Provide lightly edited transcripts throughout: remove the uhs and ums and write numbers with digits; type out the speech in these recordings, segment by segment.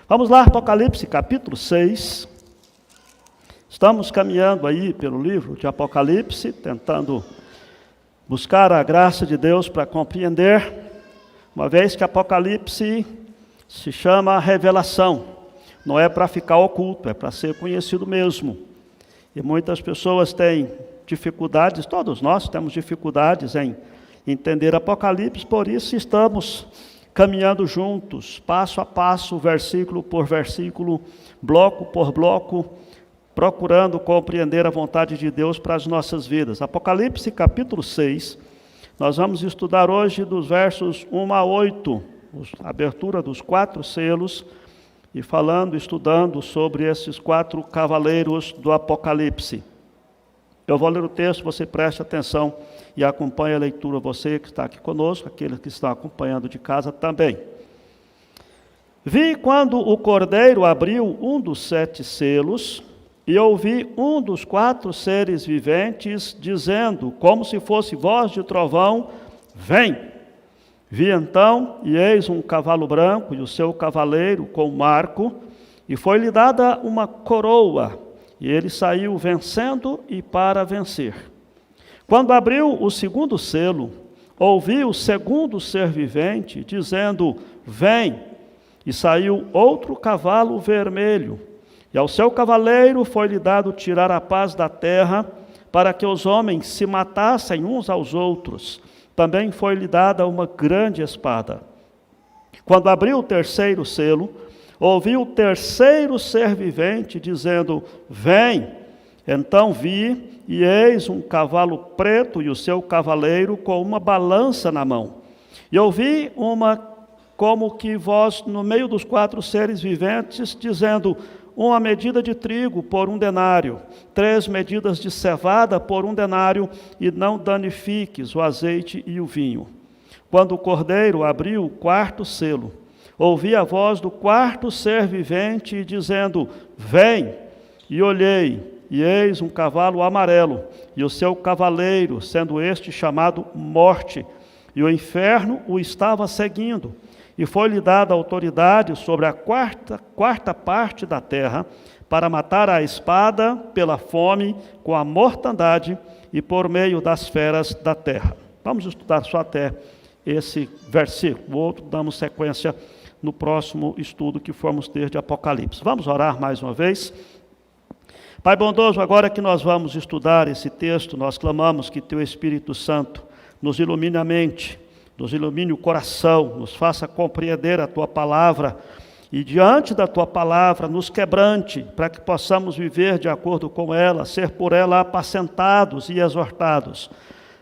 Vamos lá, Apocalipse, capítulo 6. Estamos caminhando aí pelo livro de Apocalipse, tentando buscar a graça de Deus para compreender, uma vez que Apocalipse se chama revelação. Não é para ficar oculto, é para ser conhecido mesmo. E muitas pessoas têm dificuldades, todos nós temos dificuldades em entender Apocalipse, por isso estamos caminhando juntos, passo a passo, versículo por versículo, bloco por bloco, procurando compreender a vontade de Deus para as nossas vidas. Apocalipse capítulo 6, nós vamos estudar hoje dos versos 1 a 8, a abertura dos 4 selos, e estudando sobre esses 4 cavaleiros do Apocalipse. Eu vou ler o texto, você preste atenção e acompanhe a leitura, você que está aqui conosco, aqueles que estão acompanhando de casa também. Vi quando o Cordeiro abriu um dos 7 selos, e ouvi um dos 4 seres viventes, dizendo, como se fosse voz de trovão, vem! Vi então, e eis um cavalo branco, e o seu cavaleiro com um arco, e foi-lhe dada uma coroa, e ele saiu vencendo e para vencer. Quando abriu o segundo selo, ouvi o segundo ser vivente, dizendo, vem! E saiu outro cavalo vermelho, e ao seu cavaleiro foi-lhe dado tirar a paz da terra, para que os homens se matassem uns aos outros. Também foi-lhe dada uma grande espada. Quando abriu o terceiro selo, ouvi o terceiro ser vivente, dizendo, vem! Então vi, e eis um cavalo preto, e o seu cavaleiro com uma balança na mão. E ouvi como que voz no meio dos 4 seres viventes, dizendo, uma medida de trigo por 1 denário, 3 medidas de cevada por 1 denário, e não danifiques o azeite e o vinho. Quando o Cordeiro abriu o 4º selo, ouvi a voz do 4º ser vivente, dizendo, vem! E olhei, e eis um cavalo amarelo, e o seu cavaleiro, sendo este chamado Morte, e o inferno o estava seguindo. E foi-lhe dada autoridade sobre a quarta parte da terra, para matar a espada, pela fome, com a mortandade, e por meio das feras da terra. Vamos estudar só até esse versículo. O outro damos sequência no próximo estudo que formos ter de Apocalipse. Vamos orar mais uma vez. Pai bondoso, agora que nós vamos estudar esse texto, nós clamamos que Teu Espírito Santo nos ilumine a mente, nos ilumine o coração, nos faça compreender a Tua palavra, e diante da Tua palavra nos quebrante, para que possamos viver de acordo com ela, ser por ela apacentados e exortados.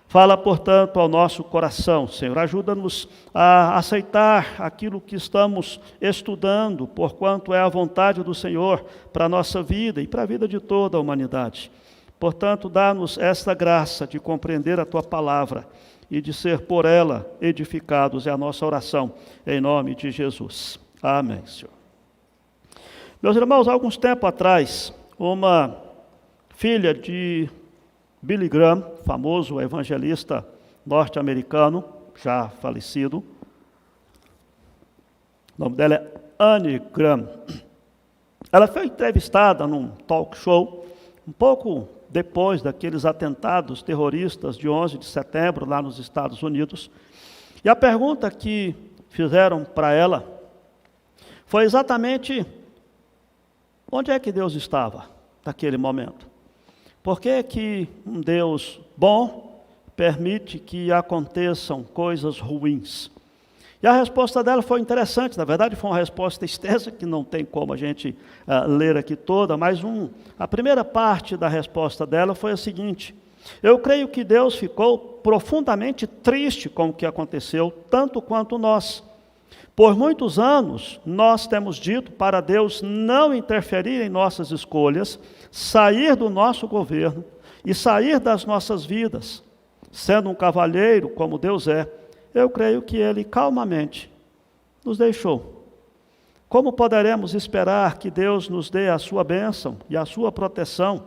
Fala, portanto, ao nosso coração, Senhor, ajuda-nos a aceitar aquilo que estamos estudando, porquanto é a vontade do Senhor para a nossa vida e para a vida de toda a humanidade. Portanto, dá-nos esta graça de compreender a Tua palavra e de ser por ela edificados, é a nossa oração, em nome de Jesus. Amém, Senhor. Meus irmãos, há alguns tempos atrás, uma filha de Billy Graham, famoso evangelista norte-americano, já falecido, o nome dela é Anne Graham. Ela foi entrevistada num talk show, um pouco depois daqueles atentados terroristas de 11 de setembro, lá nos Estados Unidos. E a pergunta que fizeram para ela foi exatamente onde é que Deus estava naquele momento. Por que que um Deus bom permite que aconteçam coisas ruins? E a resposta dela foi interessante, na verdade foi uma resposta extensa, que não tem como a gente ler aqui toda, mas a primeira parte da resposta dela foi a seguinte: eu creio que Deus ficou profundamente triste com o que aconteceu, tanto quanto nós. Por muitos anos, nós temos dito para Deus não interferir em nossas escolhas, sair do nosso governo e sair das nossas vidas. Sendo um cavalheiro, como Deus é, eu creio que Ele calmamente nos deixou. Como poderemos esperar que Deus nos dê a sua bênção e a sua proteção,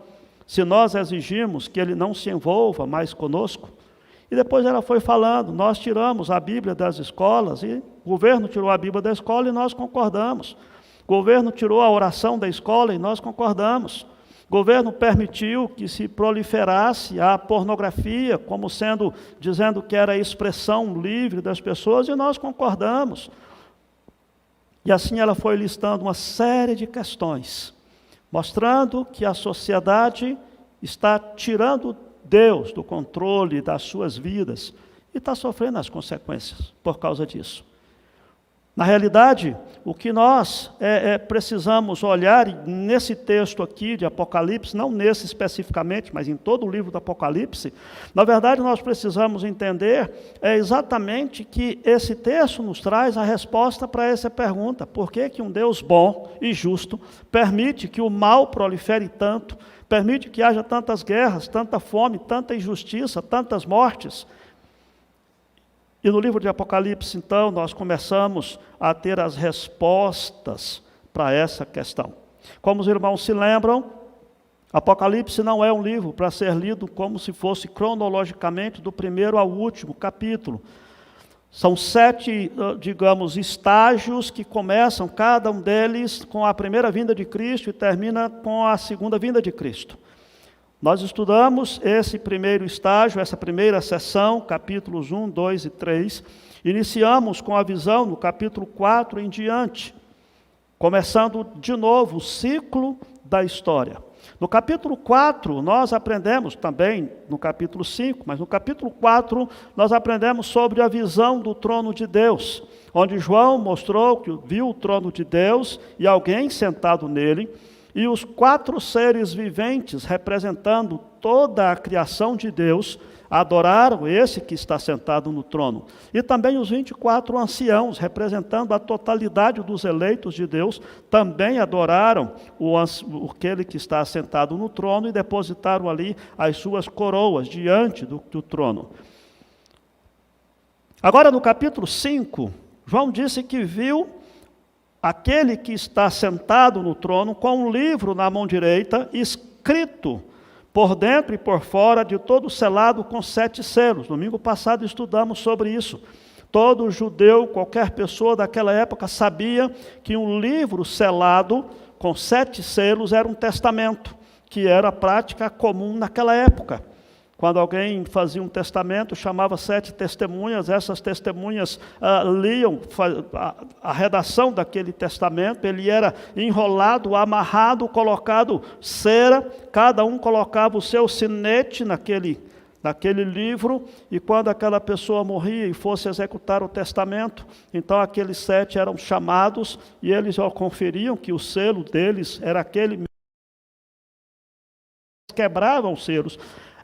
se nós exigimos que ele não se envolva mais conosco? E depois ela foi falando, nós tiramos a Bíblia das escolas, e o governo tirou a Bíblia da escola e nós concordamos. O governo tirou a oração da escola e nós concordamos. O governo permitiu que se proliferasse a pornografia, como dizendo que era a expressão livre das pessoas, e nós concordamos. E assim ela foi listando uma série de questões, mostrando que a sociedade está tirando Deus do controle das suas vidas e está sofrendo as consequências por causa disso. Na realidade, o que nós precisamos olhar, nesse texto aqui de Apocalipse, não nesse especificamente, mas em todo o livro do Apocalipse, na verdade nós precisamos entender exatamente que esse texto nos traz a resposta para essa pergunta: por que que um Deus bom e justo permite que o mal prolifere tanto, permite que haja tantas guerras, tanta fome, tanta injustiça, tantas mortes? E no livro de Apocalipse, então, nós começamos a ter as respostas para essa questão. Como os irmãos se lembram, Apocalipse não é um livro para ser lido como se fosse cronologicamente do primeiro ao último capítulo. São 7, estágios que começam, cada um deles, com a primeira vinda de Cristo e termina com a segunda vinda de Cristo. Nós estudamos esse primeiro estágio, essa primeira sessão, capítulos 1, 2 e 3. Iniciamos com a visão no capítulo 4 em diante, começando de novo o ciclo da história. No capítulo 4, nós aprendemos também, no capítulo 5, mas no capítulo 4, nós aprendemos sobre a visão do trono de Deus, onde João mostrou que viu o trono de Deus e alguém sentado nele, e os 4 seres viventes, representando toda a criação de Deus, adoraram esse que está sentado no trono. E também os 24 anciãos, representando a totalidade dos eleitos de Deus, também adoraram aquele que está sentado no trono e depositaram ali as suas coroas diante do trono. Agora, no capítulo 5, João disse que viu aquele que está sentado no trono com um livro na mão direita, escrito por dentro e por fora, de todo selado com 7 selos. Domingo passado estudamos sobre isso. Todo judeu, qualquer pessoa daquela época sabia que um livro selado com 7 selos era um testamento, que era a prática comum naquela época. Quando alguém fazia um testamento, chamava 7 testemunhas, essas testemunhas liam a redação daquele testamento, ele era enrolado, amarrado, colocado cera, cada um colocava o seu sinete naquele livro, e quando aquela pessoa morria e fosse executar o testamento, então aqueles 7 eram chamados, e eles já conferiam que o selo deles era aquele, quebravam os selos.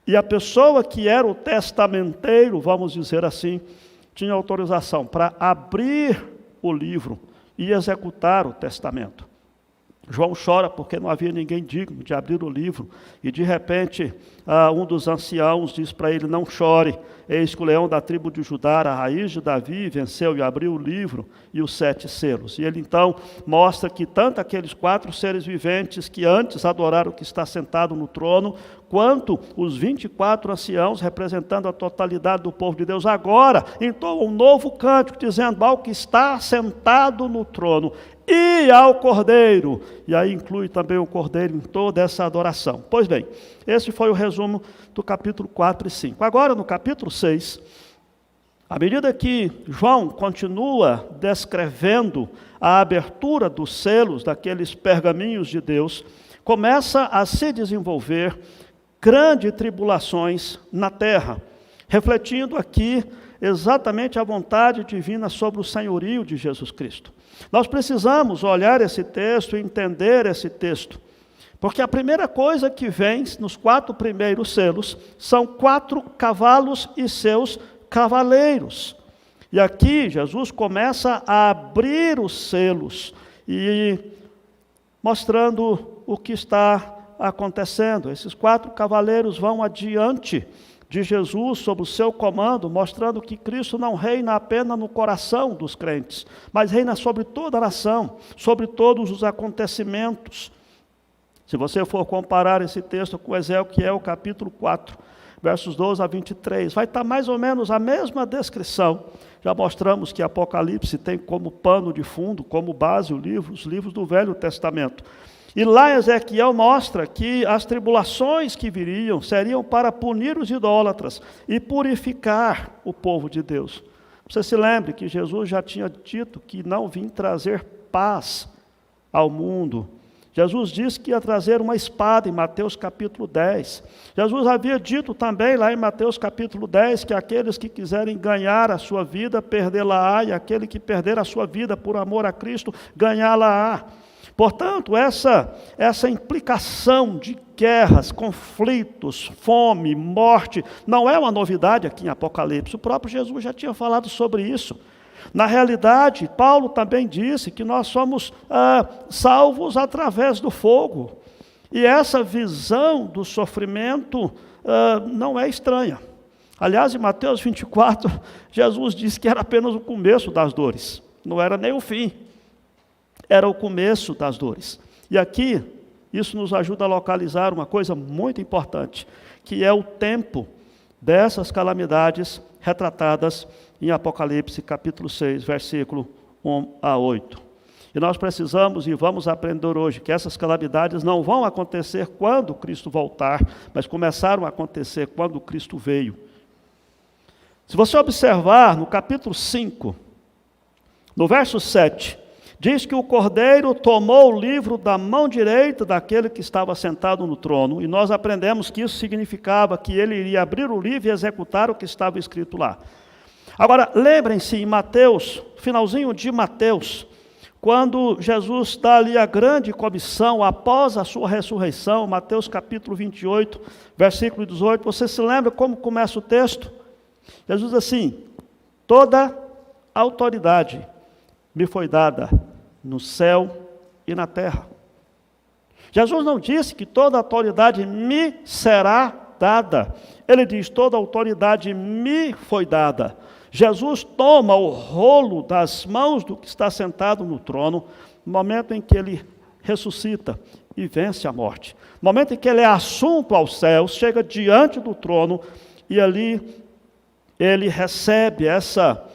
E a pessoa que era o testamenteiro, vamos dizer assim, tinha autorização para abrir o livro e executar o testamento. João chora porque não havia ninguém digno de abrir o livro. E de repente, um dos anciãos diz para ele: não chore, eis que o leão da tribo de Judá, a raiz de Davi, venceu e abriu o livro e os 7 selos. E ele então mostra que tanto aqueles 4 seres viventes que antes adoraram o que está sentado no trono, quanto os 24 anciãos, representando a totalidade do povo de Deus, agora entoam um novo cântico, dizendo ao que está sentado no trono e ao Cordeiro. E aí inclui também o Cordeiro em toda essa adoração. Pois bem, esse foi o resumo do capítulo 4 e 5. Agora, no capítulo 6, à medida que João continua descrevendo a abertura dos selos daqueles pergaminhos de Deus, começa a se desenvolver grandes tribulações na terra, refletindo aqui exatamente a vontade divina sobre o senhorio de Jesus Cristo. Nós precisamos olhar esse texto e entender esse texto, porque a primeira coisa que vem nos 4 primeiros selos são 4 cavalos e seus cavaleiros. E aqui Jesus começa a abrir os selos e mostrando o que está acontecendo. Esses 4 cavaleiros vão adiante de Jesus sob o seu comando, mostrando que Cristo não reina apenas no coração dos crentes, mas reina sobre toda a nação, sobre todos os acontecimentos. Se você for comparar esse texto com Ezequiel, capítulo 4, versos 12 a 23, vai estar mais ou menos a mesma descrição. Já mostramos que Apocalipse tem como pano de fundo, como base os livros do Velho Testamento. E lá Ezequiel mostra que as tribulações que viriam seriam para punir os idólatras e purificar o povo de Deus. Você se lembre que Jesus já tinha dito que não vinha trazer paz ao mundo. Jesus disse que ia trazer uma espada em Mateus capítulo 10. Jesus havia dito também lá em Mateus capítulo 10 que aqueles que quiserem ganhar a sua vida, perdê-la-á, e aquele que perder a sua vida por amor a Cristo, ganhá-la-á. Portanto, essa implicação de guerras, conflitos, fome, morte, não é uma novidade aqui em Apocalipse. O próprio Jesus já tinha falado sobre isso. Na realidade, Paulo também disse que nós somos salvos através do fogo. E essa visão do sofrimento não é estranha. Aliás, em Mateus 24, Jesus disse que era apenas o começo das dores, não era nem o fim. Era o começo das dores. E aqui, isso nos ajuda a localizar uma coisa muito importante, que é o tempo dessas calamidades retratadas em Apocalipse capítulo 6, versículo 1 a 8. E nós precisamos e vamos aprender hoje que essas calamidades não vão acontecer quando Cristo voltar, mas começaram a acontecer quando Cristo veio. Se você observar no capítulo 5, no verso 7, diz que o Cordeiro tomou o livro da mão direita daquele que estava sentado no trono, e nós aprendemos que isso significava que ele iria abrir o livro e executar o que estava escrito lá. Agora, lembrem-se em Mateus, finalzinho de Mateus, quando Jesus dá ali a grande comissão após a sua ressurreição, Mateus capítulo 28, versículo 18, você se lembra como começa o texto? Jesus diz assim: toda autoridade me foi dada no céu e na terra. Jesus não disse que toda autoridade me será dada. Ele diz: toda autoridade me foi dada. Jesus toma o rolo das mãos do que está sentado no trono, no momento em que ele ressuscita e vence a morte. No momento em que ele é assunto aos céus, chega diante do trono, e ali ele recebe essa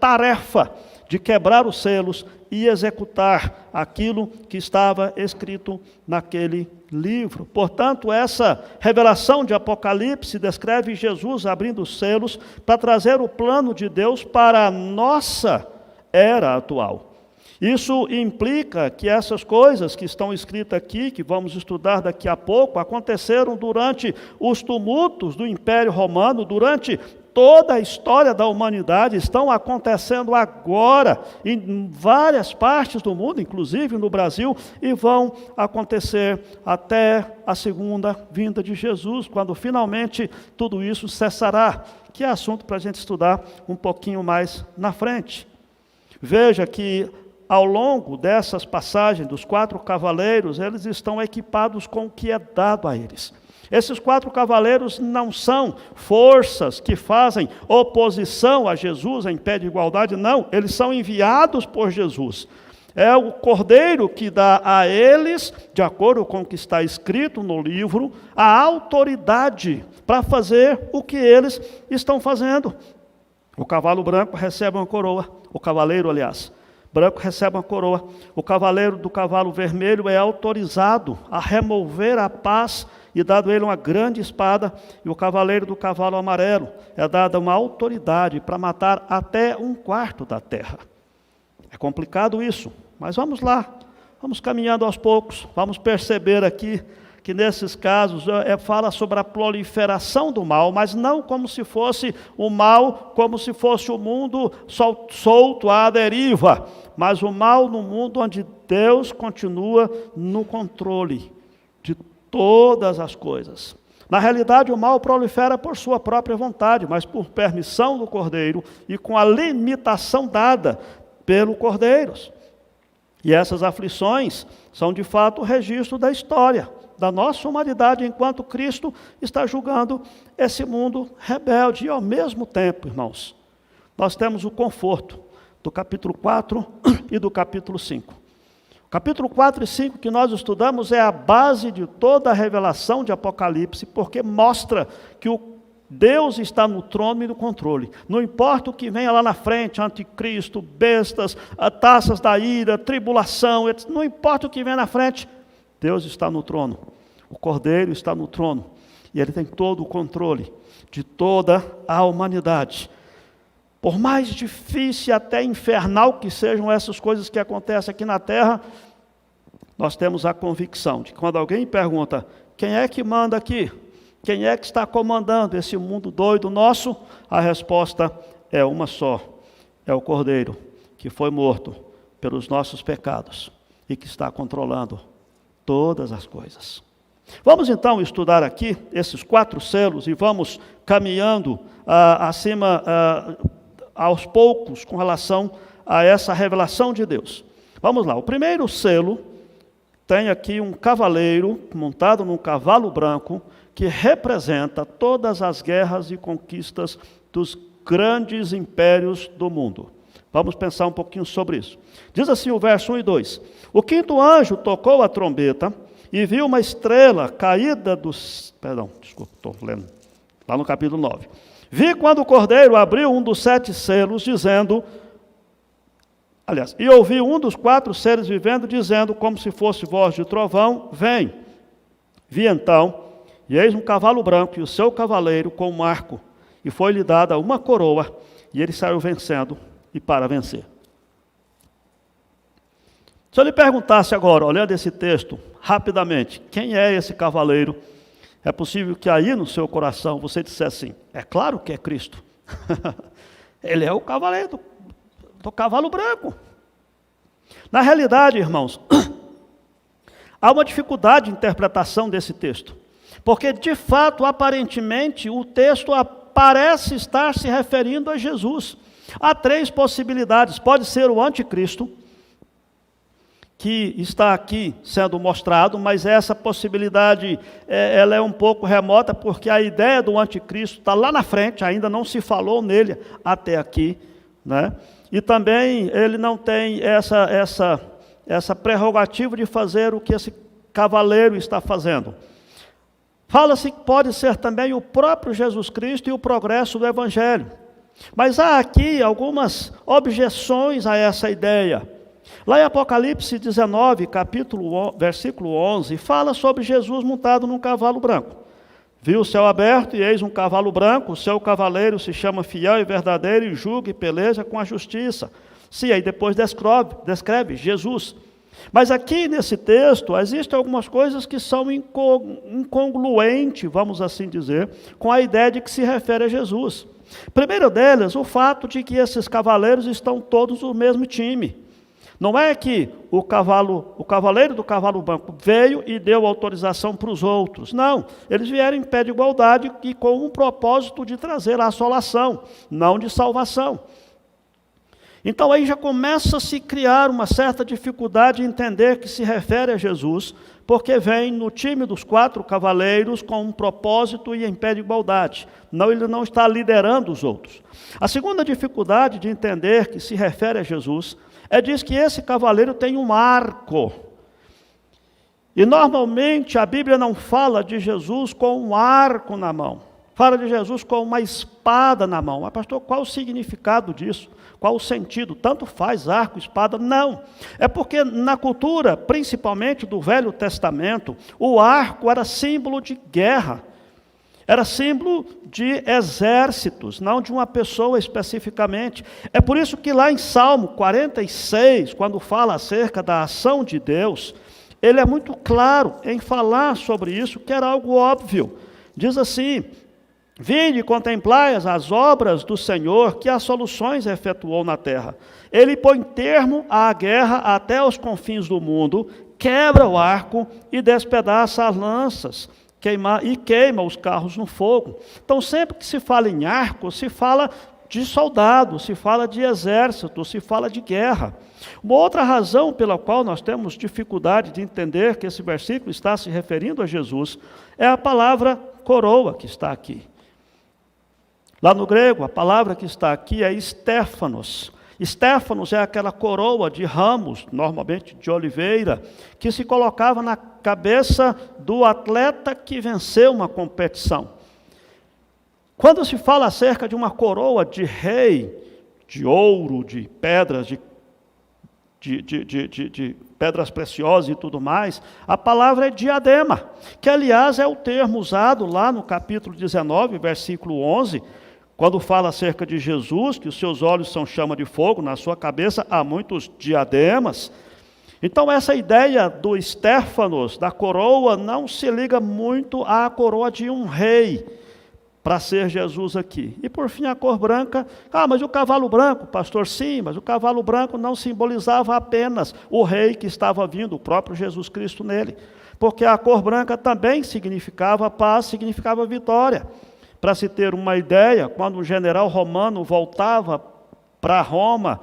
tarefa de quebrar os selos e executar aquilo que estava escrito naquele livro. Portanto, essa revelação de Apocalipse descreve Jesus abrindo os selos para trazer o plano de Deus para a nossa era atual. Isso implica que essas coisas que estão escritas aqui, que vamos estudar daqui a pouco, aconteceram durante os tumultos do Império Romano, durante toda a história da humanidade, estão acontecendo agora em várias partes do mundo, inclusive no Brasil, e vão acontecer até a segunda vinda de Jesus, quando finalmente tudo isso cessará, que é assunto para a gente estudar um pouquinho mais na frente. Veja que ao longo dessas passagens dos 4 cavaleiros, eles estão equipados com o que é dado a eles. Esses 4 cavaleiros não são forças que fazem oposição a Jesus em pé de igualdade, não. Eles são enviados por Jesus. É o Cordeiro que dá a eles, de acordo com o que está escrito no livro, a autoridade para fazer o que eles estão fazendo. O cavalo branco recebe uma coroa, o cavaleiro, aliás, branco recebe uma coroa. O cavaleiro do cavalo vermelho é autorizado a remover a paz e dado ele uma grande espada, e o cavaleiro do cavalo amarelo é dada uma autoridade para matar até 1/4 da terra. É complicado isso, mas vamos lá, vamos caminhando aos poucos, vamos perceber aqui que nesses casos fala sobre a proliferação do mal, mas não como se fosse o mal, como se fosse o mundo solto à deriva, mas o mal no mundo onde Deus continua no controle de todas as coisas. Na realidade, o mal prolifera por sua própria vontade, mas por permissão do Cordeiro e com a limitação dada pelo Cordeiro. E essas aflições são de fato o registro da história, da nossa humanidade, enquanto Cristo está julgando esse mundo rebelde. E ao mesmo tempo, irmãos, nós temos o conforto do capítulo 4 e do capítulo 5. Capítulo 4 e 5 que nós estudamos é a base de toda a revelação de Apocalipse, porque mostra que o Deus está no trono e no controle. Não importa o que venha lá na frente, anticristo, bestas, taças da ira, tribulação, etc. Não importa o que venha na frente, Deus está no trono. O Cordeiro está no trono. E Ele tem todo o controle de toda a humanidade. Por mais difícil e até infernal que sejam essas coisas que acontecem aqui na terra, nós temos a convicção de que quando alguém pergunta, quem é que manda aqui? Quem é que está comandando esse mundo doido nosso? A resposta é uma só, é o Cordeiro, que foi morto pelos nossos pecados e que está controlando todas as coisas. Vamos então estudar aqui esses 4 selos e vamos caminhando aos poucos com relação a essa revelação de Deus. Vamos lá, o primeiro selo tem aqui um cavaleiro montado num cavalo branco que representa todas as guerras e conquistas dos grandes impérios do mundo. Vamos pensar um pouquinho sobre isso. Diz assim o verso 1 e 2. O 5º anjo tocou a trombeta e viu uma estrela caída dos... estou lendo lá no capítulo 9. Vi quando o Cordeiro abriu um dos 7 selos, dizendo... e ouvi um dos 4 seres vivendo, dizendo, como se fosse voz de trovão, vem. Vi então, e eis um cavalo branco, e o seu cavaleiro com um arco, e foi-lhe dada uma coroa, e ele saiu vencendo, e para vencer. Se eu lhe perguntasse agora, olhando esse texto, rapidamente, quem é esse cavaleiro? É possível que aí no seu coração você dissesse assim, é claro que é Cristo. Ele é o cavaleiro do cavalo branco. Na realidade, irmãos, há uma dificuldade de interpretação desse texto. Porque, de fato, aparentemente, o texto parece estar se referindo a Jesus. Há 3 possibilidades. Pode ser o anticristo, que está aqui sendo mostrado, mas essa possibilidade ela é um pouco remota, porque a ideia do anticristo está lá na frente, ainda não se falou nele até aqui, né? E também ele não tem essa prerrogativa de fazer o que esse cavaleiro está fazendo. Fala-se que pode ser também o próprio Jesus Cristo e o progresso do Evangelho. Mas há aqui algumas objeções a essa ideia. Lá em Apocalipse 19, versículo 11, fala sobre Jesus montado num cavalo branco. Viu o céu aberto e eis um cavalo branco, o seu cavaleiro se chama fiel e verdadeiro e julga e peleja com a justiça. Sim, aí depois descreve Jesus. Mas aqui nesse texto existem algumas coisas que são incongruentes, vamos assim dizer, com a ideia de que se refere a Jesus. Primeiro delas, o fato de que esses cavaleiros estão todos no mesmo time. Não é que o cavaleiro do cavalo branco veio e deu autorização para os outros. Não, eles vieram em pé de igualdade e com um propósito de trazer a assolação, não de salvação. Então aí já começa a se criar uma certa dificuldade em entender que se refere a Jesus, porque vem no time dos 4 cavaleiros com um propósito e em pé de igualdade. Não, ele não está liderando os outros. A segunda dificuldade de entender que se refere a Jesus diz que esse cavaleiro tem um arco. E normalmente a Bíblia não fala de Jesus com um arco na mão. Fala de Jesus com uma espada na mão. Mas pastor, qual o significado disso? Qual o sentido? Tanto faz arco, espada? Não. É porque na cultura, principalmente do Velho Testamento, o arco era símbolo de guerra. Era símbolo de exércitos, não de uma pessoa especificamente. É por isso que lá em Salmo 46, quando fala acerca da ação de Deus, ele é muito claro em falar sobre isso, que era algo óbvio. Diz assim, vinde e contemplai as obras do Senhor, que as soluções efetuou na terra. Ele põe termo à guerra até os confins do mundo, quebra o arco e despedaça as lanças. Queima os carros no fogo. Então, sempre que se fala em arco, se fala de soldado, se fala de exército, se fala de guerra. Uma outra razão pela qual nós temos dificuldade de entender que esse versículo está se referindo a Jesus é a palavra coroa que está aqui. Lá no grego, a palavra que está aqui é Stéfanos. Estéfanos é aquela coroa de ramos, normalmente de oliveira, que se colocava na cabeça do atleta que venceu uma competição. Quando se fala acerca de uma coroa de rei, de ouro, de pedras, de pedras preciosas e tudo mais, a palavra é diadema, que aliás é o termo usado lá no capítulo 19, versículo 11, quando fala acerca de Jesus, que os seus olhos são chama de fogo, na sua cabeça há muitos diademas. Então essa ideia do Estéfanos, da coroa, não se liga muito à coroa de um rei, para ser Jesus aqui. E por fim a cor branca, mas o cavalo branco, pastor, sim, mas o cavalo branco não simbolizava apenas o rei que estava vindo, o próprio Jesus Cristo nele, porque a cor branca também significava paz, significava vitória. Para se ter uma ideia, quando um general romano voltava para Roma,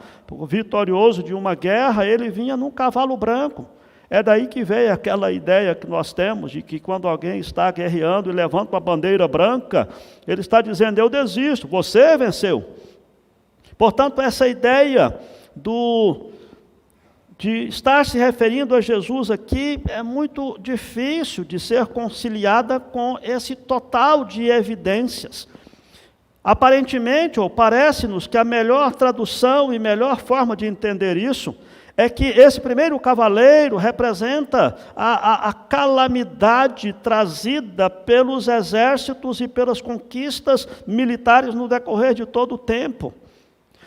vitorioso de uma guerra, ele vinha num cavalo branco. É daí que veio aquela ideia que nós temos, de que quando alguém está guerreando e levanta uma bandeira branca, ele está dizendo, eu desisto, você venceu. Portanto, essa ideia de estar se referindo a Jesus aqui é muito difícil de ser conciliada com esse total de evidências. Aparentemente, ou parece-nos que a melhor tradução e melhor forma de entender isso é que esse primeiro cavaleiro representa a calamidade trazida pelos exércitos e pelas conquistas militares no decorrer de todo o tempo.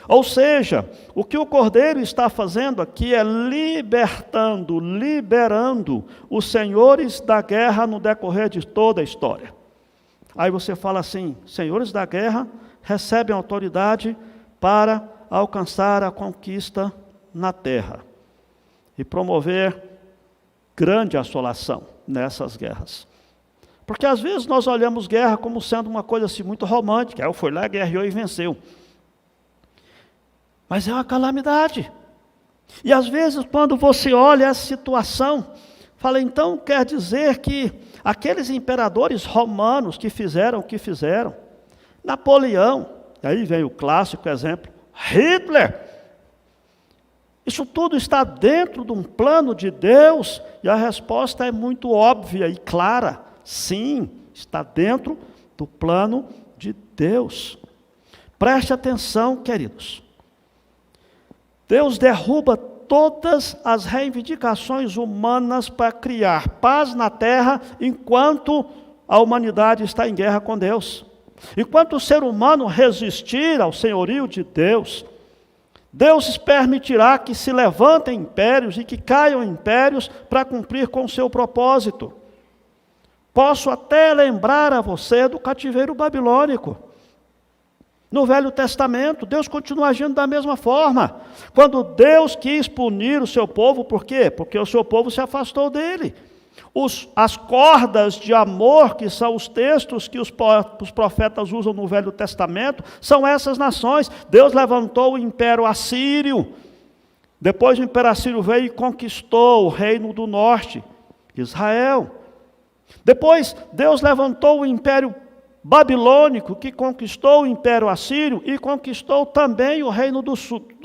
Ou seja, o que o Cordeiro está fazendo aqui é liberando os senhores da guerra no decorrer de toda a história. Aí você fala assim, senhores da guerra recebem autoridade para alcançar a conquista na terra e promover grande assolação nessas guerras. Porque às vezes nós olhamos guerra como sendo uma coisa assim muito romântica, eu fui lá, guerreou e venceu. Mas é uma calamidade. E às vezes quando você olha a situação, fala, então quer dizer que aqueles imperadores romanos que fizeram o que fizeram, Napoleão, aí vem o clássico exemplo, Hitler, isso tudo está dentro de um plano de Deus? E a resposta é muito óbvia e clara. Sim, está dentro do plano de Deus. Preste atenção, queridos. Deus derruba todas as reivindicações humanas para criar paz na terra enquanto a humanidade está em guerra com Deus. Enquanto o ser humano resistir ao senhorio de Deus, Deus permitirá que se levantem impérios e que caiam impérios para cumprir com o seu propósito. Posso até lembrar a você do cativeiro babilônico. No Velho Testamento, Deus continua agindo da mesma forma. Quando Deus quis punir o seu povo, por quê? Porque o seu povo se afastou dele. As cordas de amor, que são os textos que os profetas usam no Velho Testamento, são essas nações. Deus levantou o Império Assírio. Depois o Império Assírio veio e conquistou o reino do norte, Israel. Depois Deus levantou o Império Babilônico, que conquistou o Império Assírio e conquistou também o reino do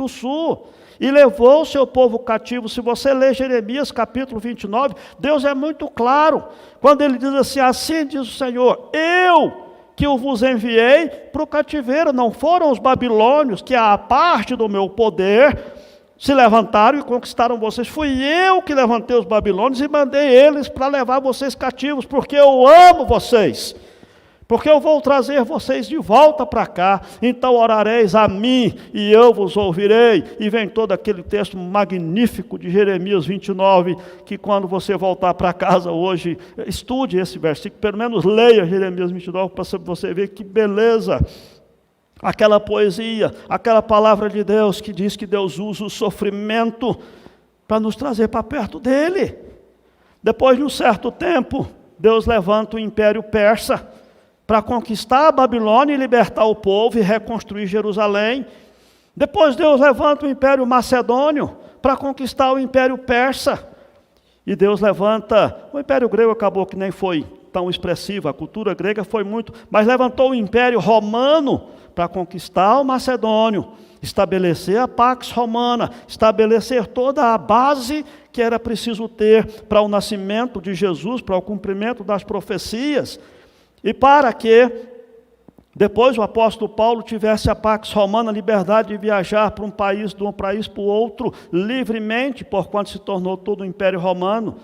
sul. E levou o seu povo cativo. Se você ler Jeremias capítulo 29, Deus é muito claro, quando ele diz assim, assim diz o Senhor, eu que vos enviei para o cativeiro, não foram os babilônios, que a parte do meu poder, se levantaram e conquistaram vocês, fui eu que levantei os babilônios e mandei eles para levar vocês cativos, porque eu amo vocês. Porque eu vou trazer vocês de volta para cá, então orareis a mim e eu vos ouvirei. E vem todo aquele texto magnífico de Jeremias 29, que quando você voltar para casa hoje, estude esse versículo, pelo menos leia Jeremias 29, para você ver que beleza. Aquela poesia, aquela palavra de Deus que diz que Deus usa o sofrimento para nos trazer para perto dele. Depois de um certo tempo, Deus levanta o Império Persa, para conquistar a Babilônia e libertar o povo e reconstruir Jerusalém. Depois Deus levanta o Império Macedônio para conquistar o Império Persa. E Deus levanta, o Império Grego acabou que nem foi tão expressiva. A cultura grega foi muito, mas levantou o Império Romano para conquistar o Macedônio, estabelecer a Pax Romana, estabelecer toda a base que era preciso ter para o nascimento de Jesus, para o cumprimento das profecias, e para que depois o apóstolo Paulo tivesse a Pax Romana, a liberdade de viajar para um país, de um país para o outro, livremente, porquanto se tornou todo o Império Romano.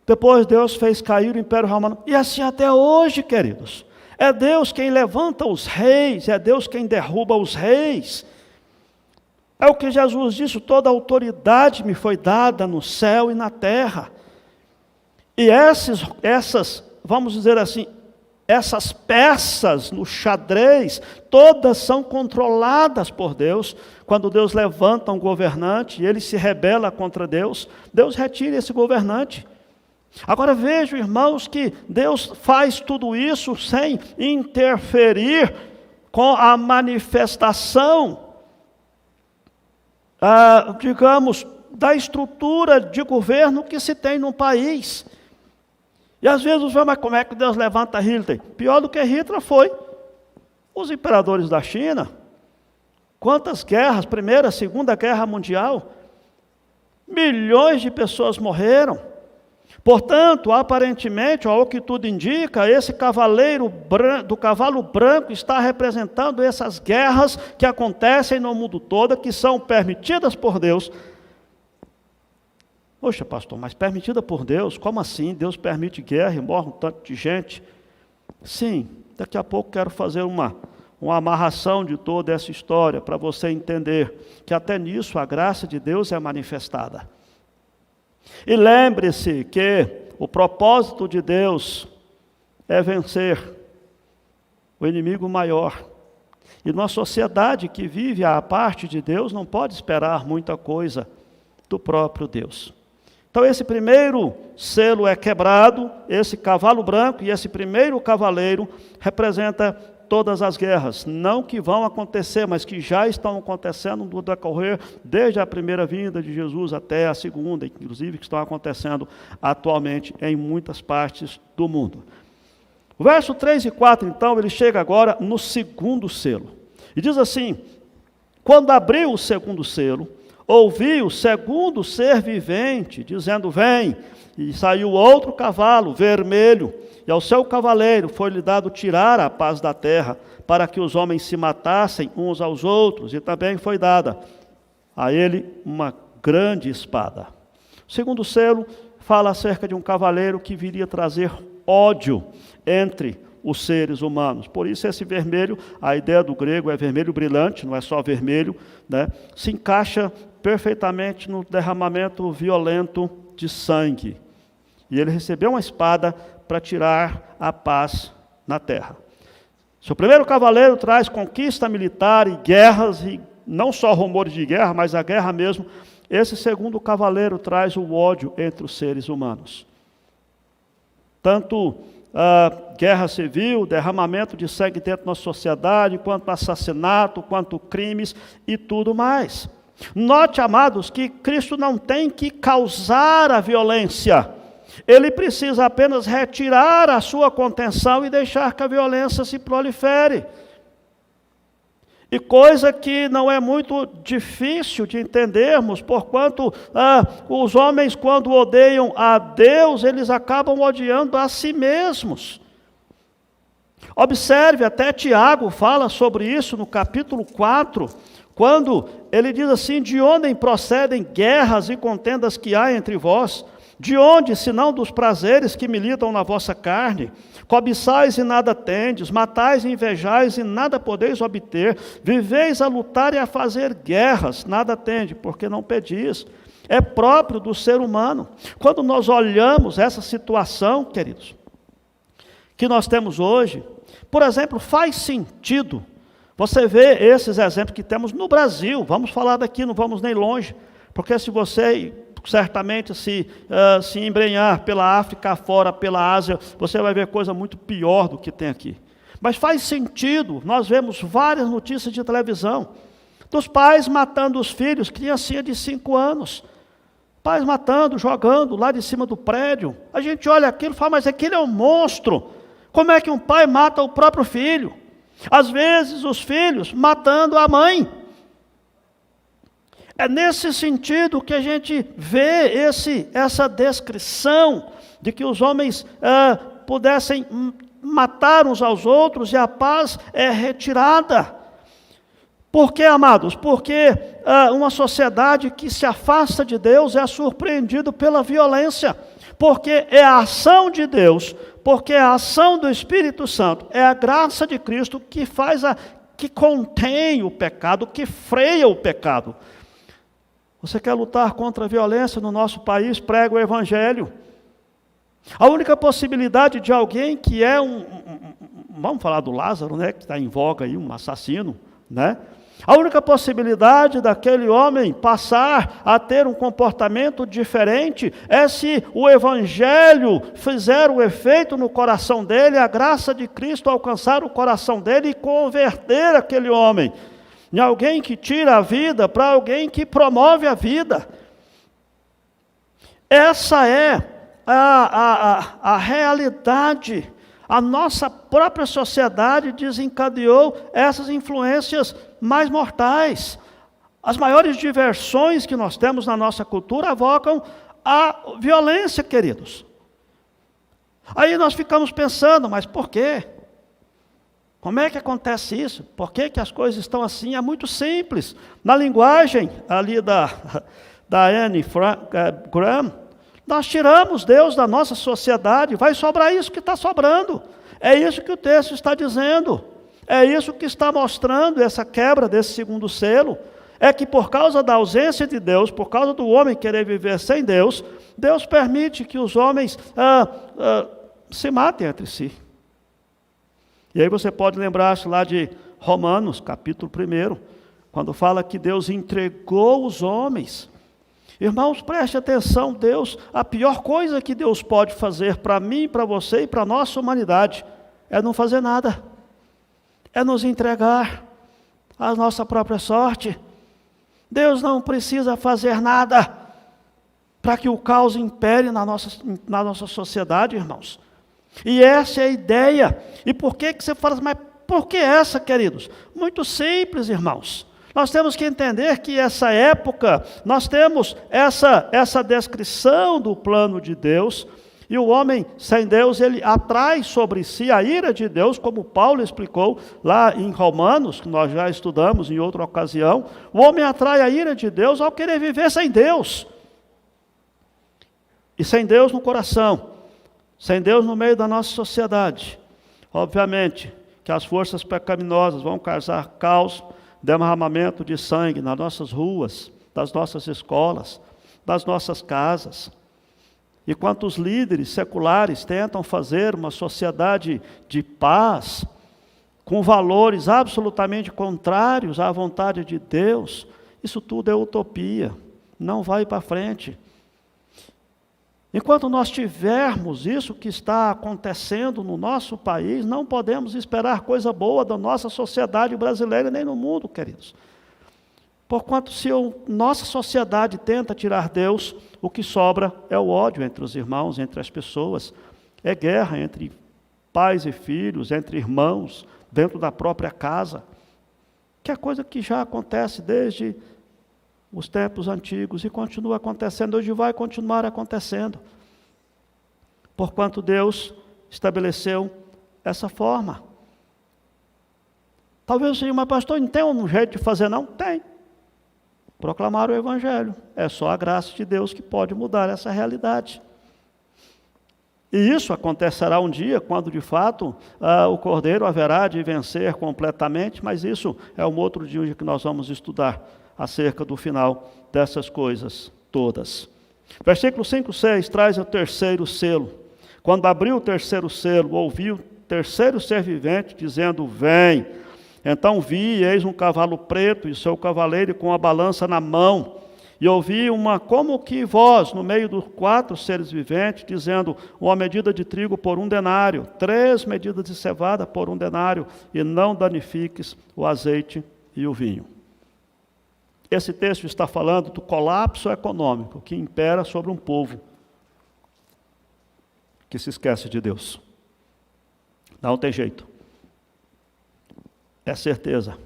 Depois Deus fez cair o Império Romano, e assim até hoje, queridos. É Deus quem levanta os reis, é Deus quem derruba os reis. É o que Jesus disse, toda autoridade me foi dada no céu e na terra. E essas, vamos dizer assim, essas peças no xadrez, todas são controladas por Deus. Quando Deus levanta um governante e ele se rebela contra Deus, Deus retira esse governante. Agora vejam, irmãos, que Deus faz tudo isso sem interferir com a manifestação, digamos, da estrutura de governo que se tem num país. E às vezes você fala, mas como é que Deus levanta Hitler? Pior do que Hitler foi os imperadores da China. Quantas guerras, Primeira, Segunda Guerra Mundial, milhões de pessoas morreram. Portanto, aparentemente, ao que tudo indica, esse cavaleiro do cavalo branco está representando essas guerras que acontecem no mundo todo, que são permitidas por Deus. Poxa, pastor, mas permitida por Deus? Como assim? Deus permite guerra e morre um tanto de gente? Sim, daqui a pouco quero fazer uma amarração de toda essa história, para você entender que até nisso a graça de Deus é manifestada. E lembre-se que o propósito de Deus é vencer o inimigo maior. E numa sociedade que vive à parte de Deus, não pode esperar muita coisa do próprio Deus. Então esse primeiro selo é quebrado, esse cavalo branco e esse primeiro cavaleiro representa todas as guerras, não que vão acontecer, mas que já estão acontecendo no decorrer desde a primeira vinda de Jesus até a segunda, inclusive que estão acontecendo atualmente em muitas partes do mundo. O verso 3 e 4, então, ele chega agora no segundo selo. E diz assim, quando abriu o segundo selo, ouvi o segundo ser vivente, dizendo, vem, e saiu outro cavalo, vermelho, e ao seu cavaleiro foi-lhe dado tirar a paz da terra, para que os homens se matassem uns aos outros, e também foi dada a ele uma grande espada. O segundo selo fala acerca de um cavaleiro que viria trazer ódio entre os seres humanos. Por isso esse vermelho, a ideia do grego é vermelho brilhante, não é só vermelho, né? Se encaixa perfeitamente no derramamento violento de sangue. E ele recebeu uma espada para tirar a paz na terra. Se o primeiro cavaleiro traz conquista militar e guerras, e não só rumores de guerra, mas a guerra mesmo, esse segundo cavaleiro traz o ódio entre os seres humanos. Tanto guerra civil, derramamento de sangue dentro da sociedade, quanto assassinato, quanto crimes e tudo mais. Note, amados, que Cristo não tem que causar a violência. Ele precisa apenas retirar a sua contenção e deixar que a violência se prolifere. E coisa que não é muito difícil de entendermos, porquanto os homens, quando odeiam a Deus, eles acabam odiando a si mesmos. Observe, até Tiago fala sobre isso no capítulo 4, quando ele diz assim, de onde procedem guerras e contendas que há entre vós? De onde, senão dos prazeres que militam na vossa carne? Cobiçais e nada tendes, matais e invejais e nada podeis obter, viveis a lutar e a fazer guerras, nada tende, porque não pedis. É próprio do ser humano. Quando nós olhamos essa situação, queridos, que nós temos hoje, por exemplo, faz sentido você ver esses exemplos que temos no Brasil. Vamos falar daqui, não vamos nem longe, porque se você certamente se embrenhar pela África fora, pela Ásia, você vai ver coisa muito pior do que tem aqui. Mas faz sentido, nós vemos várias notícias de televisão, dos pais matando os filhos, criancinha de 5 anos. pais matando, jogando lá de cima do prédio. A gente olha aquilo e fala, mas aquele é um monstro. Como é que um pai mata o próprio filho? Às vezes os filhos matando a mãe. É nesse sentido que a gente vê essa descrição de que os homens pudessem matar uns aos outros e a paz é retirada. Por quê, amados? Porque uma sociedade que se afasta de Deus é surpreendida pela violência. Porque é a ação de Deus, porque é a ação do Espírito Santo, é a graça de Cristo que que contém o pecado, que freia o pecado. Você quer lutar contra a violência no nosso país? Prega o Evangelho. A única possibilidade de alguém que é vamos falar do Lázaro, né, que está em voga aí, um assassino, né? A única possibilidade daquele homem passar a ter um comportamento diferente é se o Evangelho fizer o efeito no coração dele, a graça de Cristo alcançar o coração dele e converter aquele homem em alguém que tira a vida para alguém que promove a vida. Essa é a realidade. A nossa própria sociedade desencadeou essas influências mais mortais. As maiores diversões que nós temos na nossa cultura evocam a violência, queridos. Aí nós ficamos pensando, mas por quê? Como é que acontece isso? Por que as coisas estão assim? É muito simples. Na linguagem ali da Anne Graham, nós tiramos Deus da nossa sociedade, vai sobrar isso que está sobrando. É isso que o texto está dizendo. É isso que está mostrando essa quebra desse segundo selo. É que por causa da ausência de Deus, por causa do homem querer viver sem Deus, Deus permite que os homens se matem entre si. E aí você pode lembrar-se lá de Romanos, capítulo 1, quando fala que Deus entregou os homens. Irmãos, preste atenção, a pior coisa que Deus pode fazer para mim, para você e para a nossa humanidade, é não fazer nada. É nos entregar à nossa própria sorte. Deus não precisa fazer nada para que o caos impere na nossa sociedade, irmãos. E essa é a ideia. E por que você fala, mas por que essa, queridos? Muito simples, irmãos. Nós temos que entender que essa época, nós temos essa descrição do plano de Deus, e o homem sem Deus, ele atrai sobre si a ira de Deus, como Paulo explicou lá em Romanos, que nós já estudamos em outra ocasião. O homem atrai a ira de Deus ao querer viver sem Deus. E sem Deus no coração, sem Deus no meio da nossa sociedade. Obviamente que as forças pecaminosas vão causar caos, derramamento de sangue nas nossas ruas, das nossas escolas, das nossas casas. E quantos líderes seculares tentam fazer uma sociedade de paz, com valores absolutamente contrários à vontade de Deus, isso tudo é utopia, não vai para frente. Enquanto nós tivermos isso que está acontecendo no nosso país, não podemos esperar coisa boa da nossa sociedade brasileira, nem no mundo, queridos. Porquanto se nossa sociedade tenta tirar Deus, o que sobra é o ódio entre os irmãos, entre as pessoas. É guerra entre pais e filhos, entre irmãos, dentro da própria casa. Que é coisa que já acontece desde os tempos antigos e continua acontecendo, hoje vai continuar acontecendo. Porquanto Deus estabeleceu essa forma. Talvez você diga, mas pastor, não tem um jeito de fazer não? Tem. Proclamar o Evangelho. É só a graça de Deus que pode mudar essa realidade. E isso acontecerá um dia, quando de fato o Cordeiro haverá de vencer completamente, mas isso é um outro dia que nós vamos estudar acerca do final dessas coisas todas. Versículo 5, 6 traz o terceiro selo. Quando abriu o terceiro selo, ouvi o terceiro ser vivente dizendo, vem. Então vi, eis um cavalo preto e seu cavaleiro com a balança na mão. E ouvi como que voz no meio dos 4 seres viventes, dizendo, uma medida de trigo por 1 denário, 3 medidas de cevada por 1 denário, e não danifiques o azeite e o vinho. Esse texto está falando do colapso econômico que impera sobre um povo que se esquece de Deus. Não tem jeito. É certeza.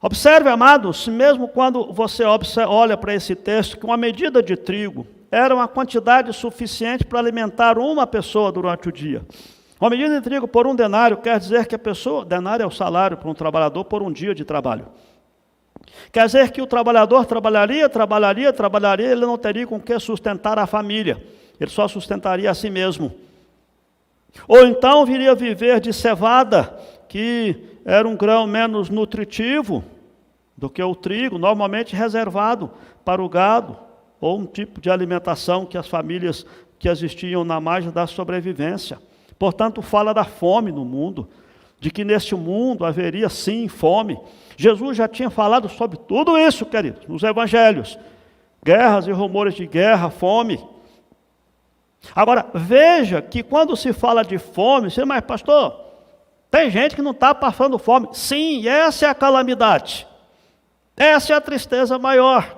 Observe, amados, mesmo quando você olha para esse texto, que uma medida de trigo era uma quantidade suficiente para alimentar uma pessoa durante o dia. Uma medida de trigo por 1 denário quer dizer que a pessoa, denário é o salário para um trabalhador por um dia de trabalho. Quer dizer que o trabalhador trabalharia, ele não teria com que sustentar a família. Ele só sustentaria a si mesmo. Ou então viria viver de cevada, que era um grão menos nutritivo do que o trigo, normalmente reservado para o gado, ou um tipo de alimentação que as famílias que existiam na margem da sobrevivência. Portanto, fala da fome no mundo, de que neste mundo haveria sim fome. Jesus já tinha falado sobre tudo isso, queridos, nos evangelhos. Guerras e rumores de guerra, fome. Agora, veja que quando se fala de fome, você, mas pastor, tem gente que não está passando fome. Sim, essa é a calamidade. Essa é a tristeza maior.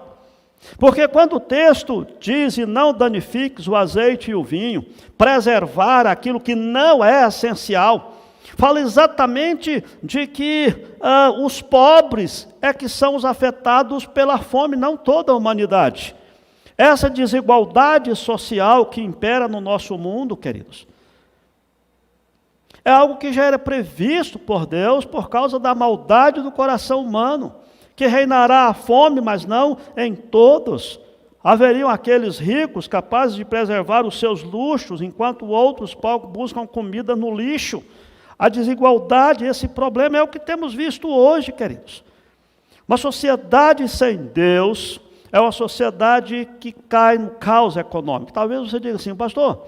Porque quando o texto diz, e não danifiques o azeite e o vinho, preservar aquilo que não é essencial, fala exatamente de que os pobres é que são os afetados pela fome, não toda a humanidade. Essa desigualdade social que impera no nosso mundo, queridos, é algo que já era previsto por Deus por causa da maldade do coração humano, que reinará a fome, mas não em todos. Haveriam aqueles ricos capazes de preservar os seus luxos, enquanto outros pobres buscam comida no lixo. A desigualdade, esse problema é o que temos visto hoje, queridos. Uma sociedade sem Deus é uma sociedade que cai no caos econômico. Talvez você diga assim, pastor,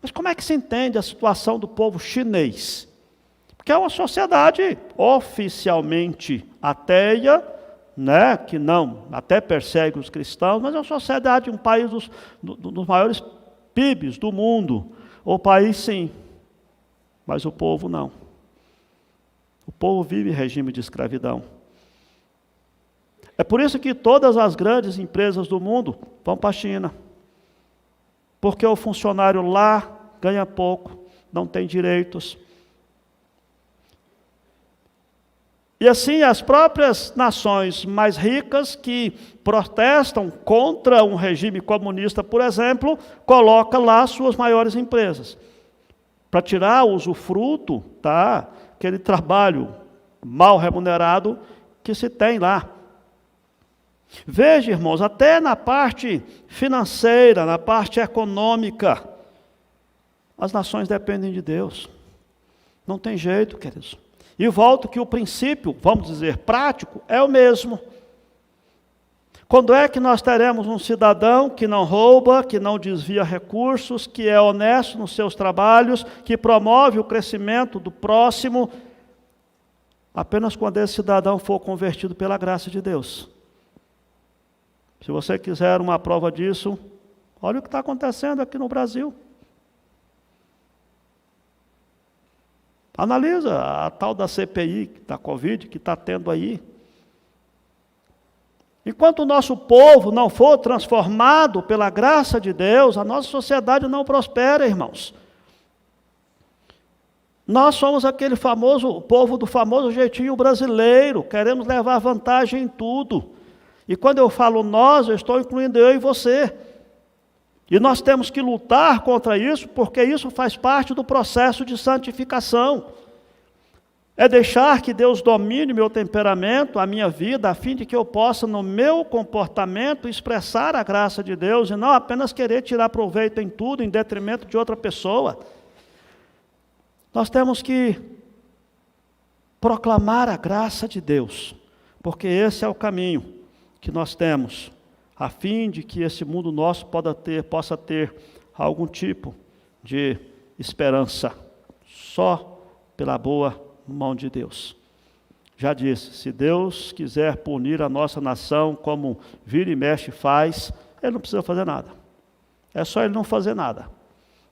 mas como é que se entende a situação do povo chinês? Porque é uma sociedade oficialmente ateia, né, que não, até persegue os cristãos, mas é uma sociedade, um país dos maiores PIBs do mundo. O país sim, mas o povo não. O povo vive em regime de escravidão. É por isso que todas as grandes empresas do mundo vão para a China. Porque o funcionário lá ganha pouco, não tem direitos. E assim as próprias nações mais ricas que protestam contra um regime comunista, por exemplo, colocam lá suas maiores empresas. Para tirar o usufruto, tá? Aquele trabalho mal remunerado que se tem lá. Veja, irmãos, até na parte financeira, na parte econômica, as nações dependem de Deus. Não tem jeito, queridos. E volto que o princípio, vamos dizer, prático, é o mesmo. Quando é que nós teremos um cidadão que não rouba, que não desvia recursos, que é honesto nos seus trabalhos, que promove o crescimento do próximo? Apenas quando esse cidadão for convertido pela graça de Deus. Se você quiser uma prova disso, olha o que está acontecendo aqui no Brasil. Analisa a tal da CPI, da Covid, que está tendo aí. Enquanto o nosso povo não for transformado pela graça de Deus, a nossa sociedade não prospera, irmãos. Nós somos aquele famoso povo do famoso jeitinho brasileiro, queremos levar vantagem em tudo. E quando eu falo nós, eu estou incluindo eu e você. E nós temos que lutar contra isso, porque isso faz parte do processo de santificação. É deixar que Deus domine meu temperamento, a minha vida, a fim de que eu possa, no meu comportamento, expressar a graça de Deus, e não apenas querer tirar proveito em tudo, em detrimento de outra pessoa. Nós temos que proclamar a graça de Deus, porque esse é o caminho que nós temos, a fim de que esse mundo nosso possa ter algum tipo de esperança, só pela boa mão de Deus. Já disse, se Deus quiser punir a nossa nação como vira e mexe faz, Ele não precisa fazer nada. É só Ele não fazer nada.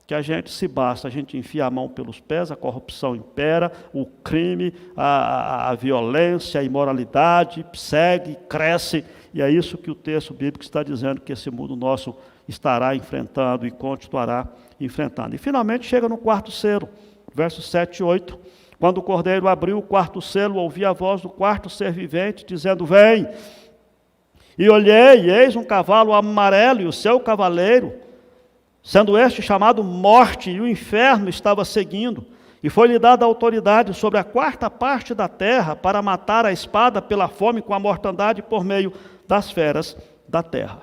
que a gente se basta, a gente enfia a mão pelos pés, a corrupção impera, o crime, a violência, a imoralidade segue, cresce, e é isso que o texto bíblico está dizendo, que esse mundo nosso estará enfrentando e continuará enfrentando. E finalmente chega no quarto selo, versos 7 e 8, quando o cordeiro abriu o quarto selo, ouvi a voz do quarto ser vivente, dizendo, vem, e olhei, e eis um cavalo amarelo, e o seu cavaleiro, sendo este chamado Morte, e o inferno estava seguindo, e foi-lhe dada autoridade sobre a quarta parte da terra, para matar a espada pela fome com a mortandade por meio das feras da terra.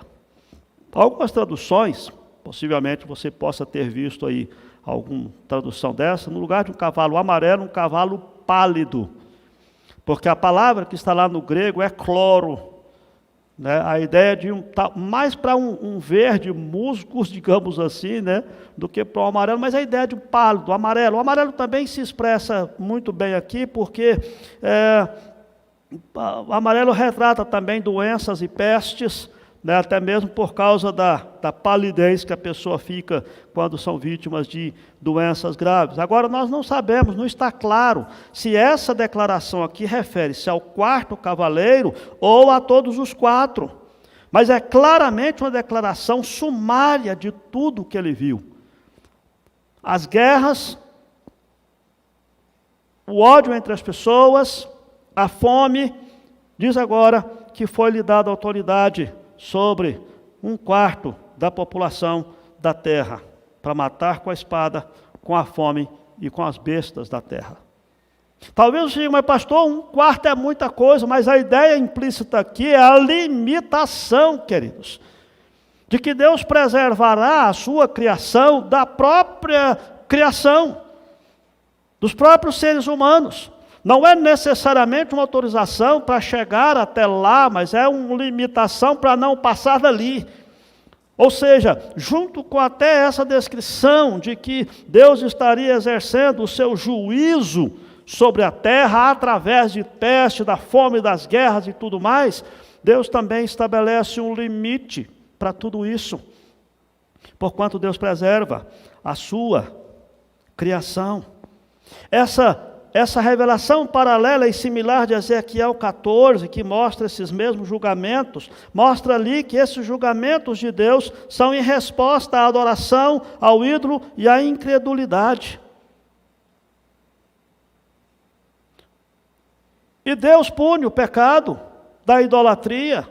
Algumas traduções, possivelmente você possa ter visto aí alguma tradução dessa, no lugar de um cavalo amarelo, um cavalo pálido, porque a palavra que está lá no grego é cloro, né? A ideia de mais para um verde musgos, digamos assim, né? Do que para o amarelo, mas a ideia de um pálido, amarelo. O amarelo também se expressa muito bem aqui, porque o amarelo retrata também doenças e pestes, né, até mesmo por causa da palidez que a pessoa fica quando são vítimas de doenças graves. Agora, nós não sabemos, não está claro se essa declaração aqui refere-se ao quarto cavaleiro ou a todos os quatro. Mas é claramente uma declaração sumária de tudo que ele viu. As guerras, o ódio entre as pessoas, a fome, diz agora que foi-lhe dada autoridade sobre um quarto da população da terra, para matar com a espada, com a fome e com as bestas da terra. Talvez você diga, mas pastor, um quarto é muita coisa, mas a ideia implícita aqui é a limitação, queridos, de que Deus preservará a sua criação da própria criação, dos próprios seres humanos. Não é necessariamente uma autorização para chegar até lá, mas é uma limitação para não passar dali. Ou seja, junto com até essa descrição de que Deus estaria exercendo o seu juízo sobre a terra, através de peste, da fome, das guerras e tudo mais, Deus também estabelece um limite para tudo isso, porquanto Deus preserva a sua criação. Essa revelação paralela e similar de Ezequiel 14, que mostra esses mesmos julgamentos, mostra ali que esses julgamentos de Deus são em resposta à adoração, ao ídolo e à incredulidade. E Deus pune o pecado da idolatria.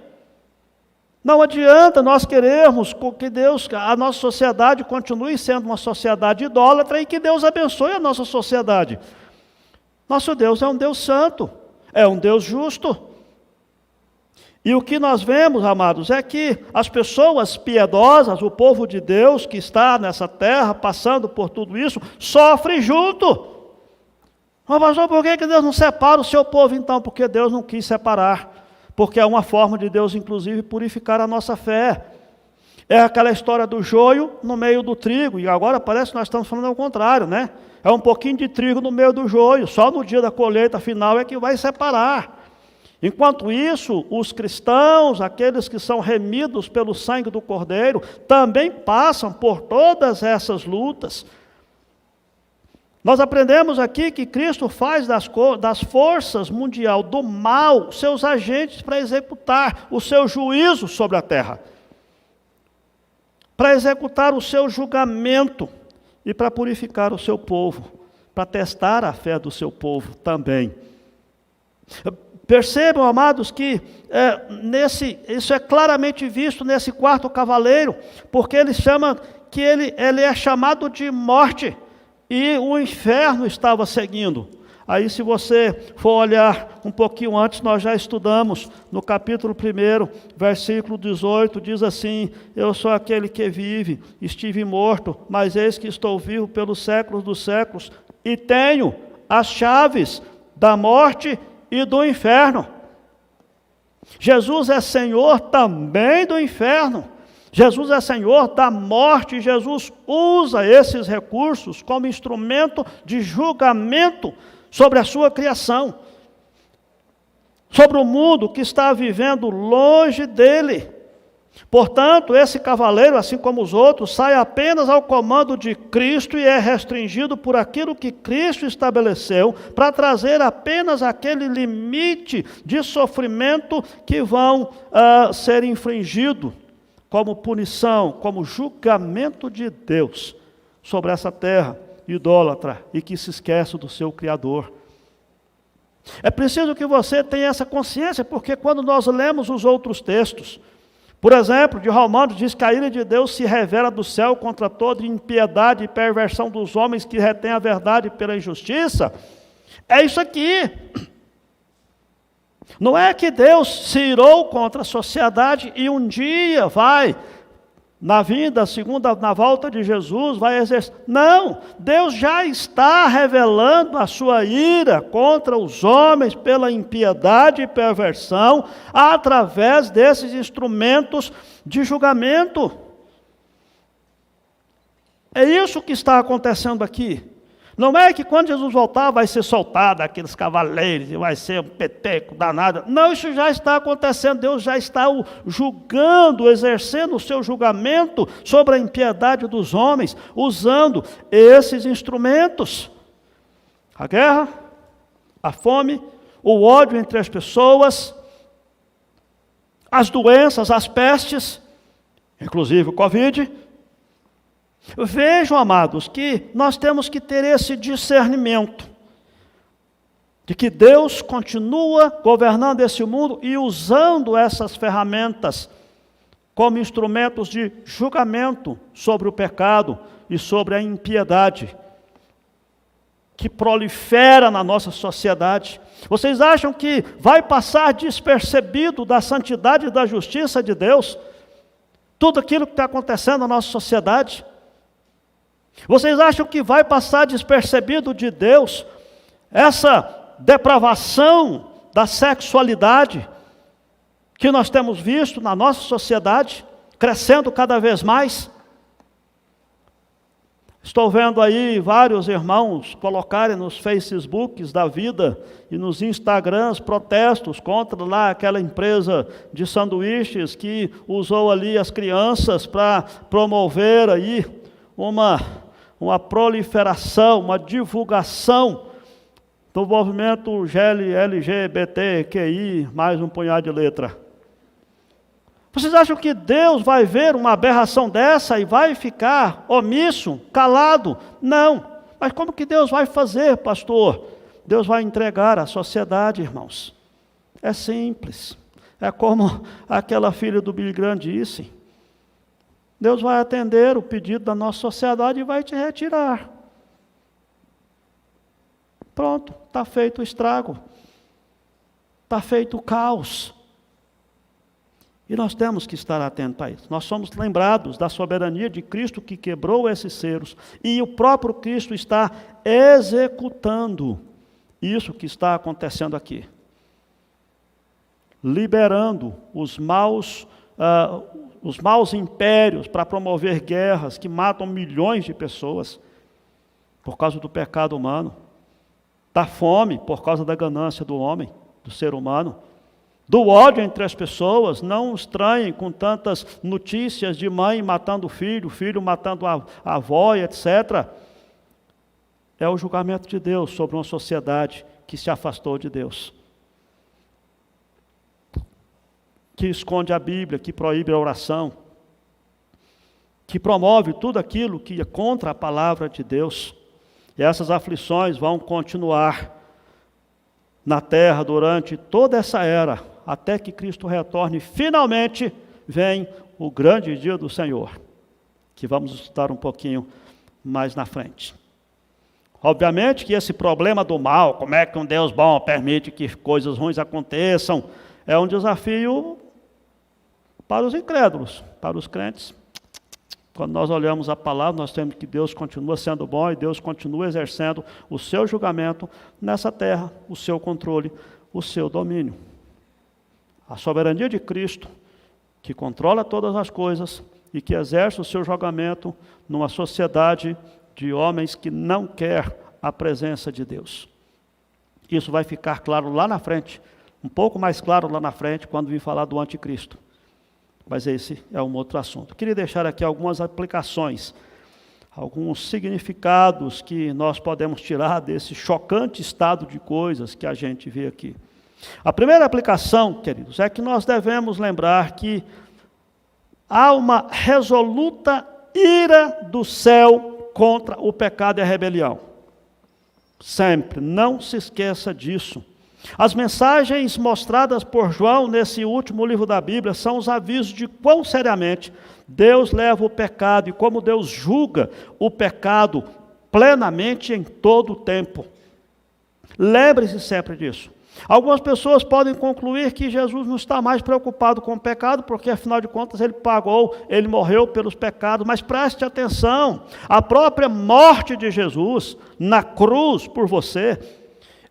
Não adianta nós querermos que a nossa sociedade continue sendo uma sociedade idólatra e que Deus abençoe a nossa sociedade. Nosso Deus é um Deus santo, é um Deus justo. E o que nós vemos, amados, é que as pessoas piedosas, o povo de Deus que está nessa terra, passando por tudo isso, sofre junto. Mas pastor, por que Deus não separa o seu povo então? Porque Deus não quis separar. Porque é uma forma de Deus, inclusive, purificar a nossa fé. É aquela história do joio no meio do trigo, e agora parece que nós estamos falando ao contrário, né? É um pouquinho de trigo no meio do joio, só no dia da colheita final é que vai separar. Enquanto isso, os cristãos, aqueles que são remidos pelo sangue do Cordeiro, também passam por todas essas lutas. Nós aprendemos aqui que Cristo faz das forças mundial do mal seus agentes para executar o seu juízo sobre a terra, para executar o seu julgamento e para purificar o seu povo, para testar a fé do seu povo também. Percebam, amados, que isso é claramente visto nesse quarto cavaleiro, porque ele é chamado de morte, e o inferno estava seguindo. Aí, se você for olhar um pouquinho antes, nós já estudamos no capítulo 1, versículo 18, diz assim: eu sou aquele que vive, estive morto, mas eis que estou vivo pelos séculos dos séculos, e tenho as chaves da morte e do inferno. Jesus é Senhor também do inferno. Jesus é Senhor da morte, e Jesus usa esses recursos como instrumento de julgamento sobre a sua criação, sobre o mundo que está vivendo longe dele. Portanto, esse cavaleiro, assim como os outros, sai apenas ao comando de Cristo e é restringido por aquilo que Cristo estabeleceu para trazer apenas aquele limite de sofrimento que vão ser infringido como punição, como julgamento de Deus sobre essa terra idólatra e que se esquece do seu Criador. É preciso que você tenha essa consciência, porque quando nós lemos os outros textos, por exemplo, de Romanos, diz que a ira de Deus se revela do céu contra toda impiedade e perversão dos homens que retêm a verdade pela injustiça. É isso aqui. Não é que Deus se irou contra a sociedade e um dia vai, na vinda, na volta de Jesus, vai exercer. Não, Deus já está revelando a sua ira contra os homens pela impiedade e perversão, através desses instrumentos de julgamento. É isso que está acontecendo aqui. Não é que quando Jesus voltar vai ser soltado aqueles cavaleiros e vai ser um peteco danado. Não, isso já está acontecendo. Deus já está julgando, exercendo o seu julgamento sobre a impiedade dos homens, usando esses instrumentos. A guerra, a fome, o ódio entre as pessoas, as doenças, as pestes, inclusive o Covid. Vejam, amados, que nós temos que ter esse discernimento de que Deus continua governando esse mundo e usando essas ferramentas como instrumentos de julgamento sobre o pecado e sobre a impiedade que prolifera na nossa sociedade. Vocês acham que vai passar despercebido da santidade e da justiça de Deus tudo aquilo que está acontecendo na nossa sociedade? Vocês acham que vai passar despercebido de Deus essa depravação da sexualidade que nós temos visto na nossa sociedade, crescendo cada vez mais? Estou vendo aí vários irmãos colocarem nos Facebooks da vida e nos Instagrams protestos contra lá aquela empresa de sanduíches que usou ali as crianças para promover aí uma proliferação, uma divulgação do movimento LGBTQI, mais um punhado de letra. Vocês acham que Deus vai ver uma aberração dessa e vai ficar omisso, calado? Não. Mas como que Deus vai fazer, pastor? Deus vai entregar à sociedade, irmãos. É simples. É como aquela filha do Billy Graham disse. Deus vai atender o pedido da nossa sociedade e vai te retirar. Pronto, está feito o estrago. Está feito o caos. E nós temos que estar atentos a isso. Nós somos lembrados da soberania de Cristo que quebrou esses selos. E o próprio Cristo está executando isso que está acontecendo aqui. Liberando os maus impérios para promover guerras que matam milhões de pessoas por causa do pecado humano, da fome por causa da ganância do homem, do ser humano, do ódio entre as pessoas. Não estranhem com tantas notícias de mãe matando o filho matando a avó, etc. É o julgamento de Deus sobre uma sociedade que se afastou de Deus, que esconde a Bíblia, que proíbe a oração, que promove tudo aquilo que é contra a palavra de Deus. E essas aflições vão continuar na terra durante toda essa era, até que Cristo retorne e finalmente vem o grande dia do Senhor, que vamos estudar um pouquinho mais na frente. Obviamente que esse problema do mal, como é que um Deus bom permite que coisas ruins aconteçam, é um desafio para os incrédulos. Para os crentes, quando nós olhamos a palavra, nós temos que Deus continua sendo bom e Deus continua exercendo o seu julgamento nessa terra, o seu controle, o seu domínio. A soberania de Cristo, que controla todas as coisas e que exerce o seu julgamento numa sociedade de homens que não quer a presença de Deus. Isso vai ficar claro lá na frente, um pouco mais claro lá na frente, quando vir falar do anticristo. Mas esse é um outro assunto. Queria deixar aqui algumas aplicações, alguns significados que nós podemos tirar desse chocante estado de coisas que a gente vê aqui. A primeira aplicação, queridos, é que nós devemos lembrar que há uma resoluta ira do céu contra o pecado e a rebelião. Sempre, não se esqueça disso. As mensagens mostradas por João nesse último livro da Bíblia são os avisos de quão seriamente Deus leva o pecado e como Deus julga o pecado plenamente em todo o tempo. Lembre-se sempre disso. Algumas pessoas podem concluir que Jesus não está mais preocupado com o pecado, porque afinal de contas ele pagou, ele morreu pelos pecados, mas preste atenção, a própria morte de Jesus na cruz por você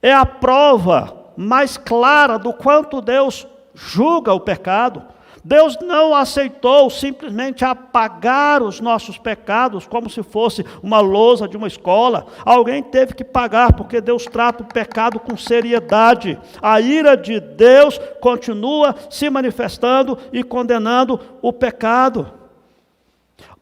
é a prova mais clara do quanto Deus julga o pecado. Deus não aceitou simplesmente apagar os nossos pecados como se fosse uma lousa de uma escola. Alguém teve que pagar, porque Deus trata o pecado com seriedade. A ira de Deus continua se manifestando e condenando o pecado.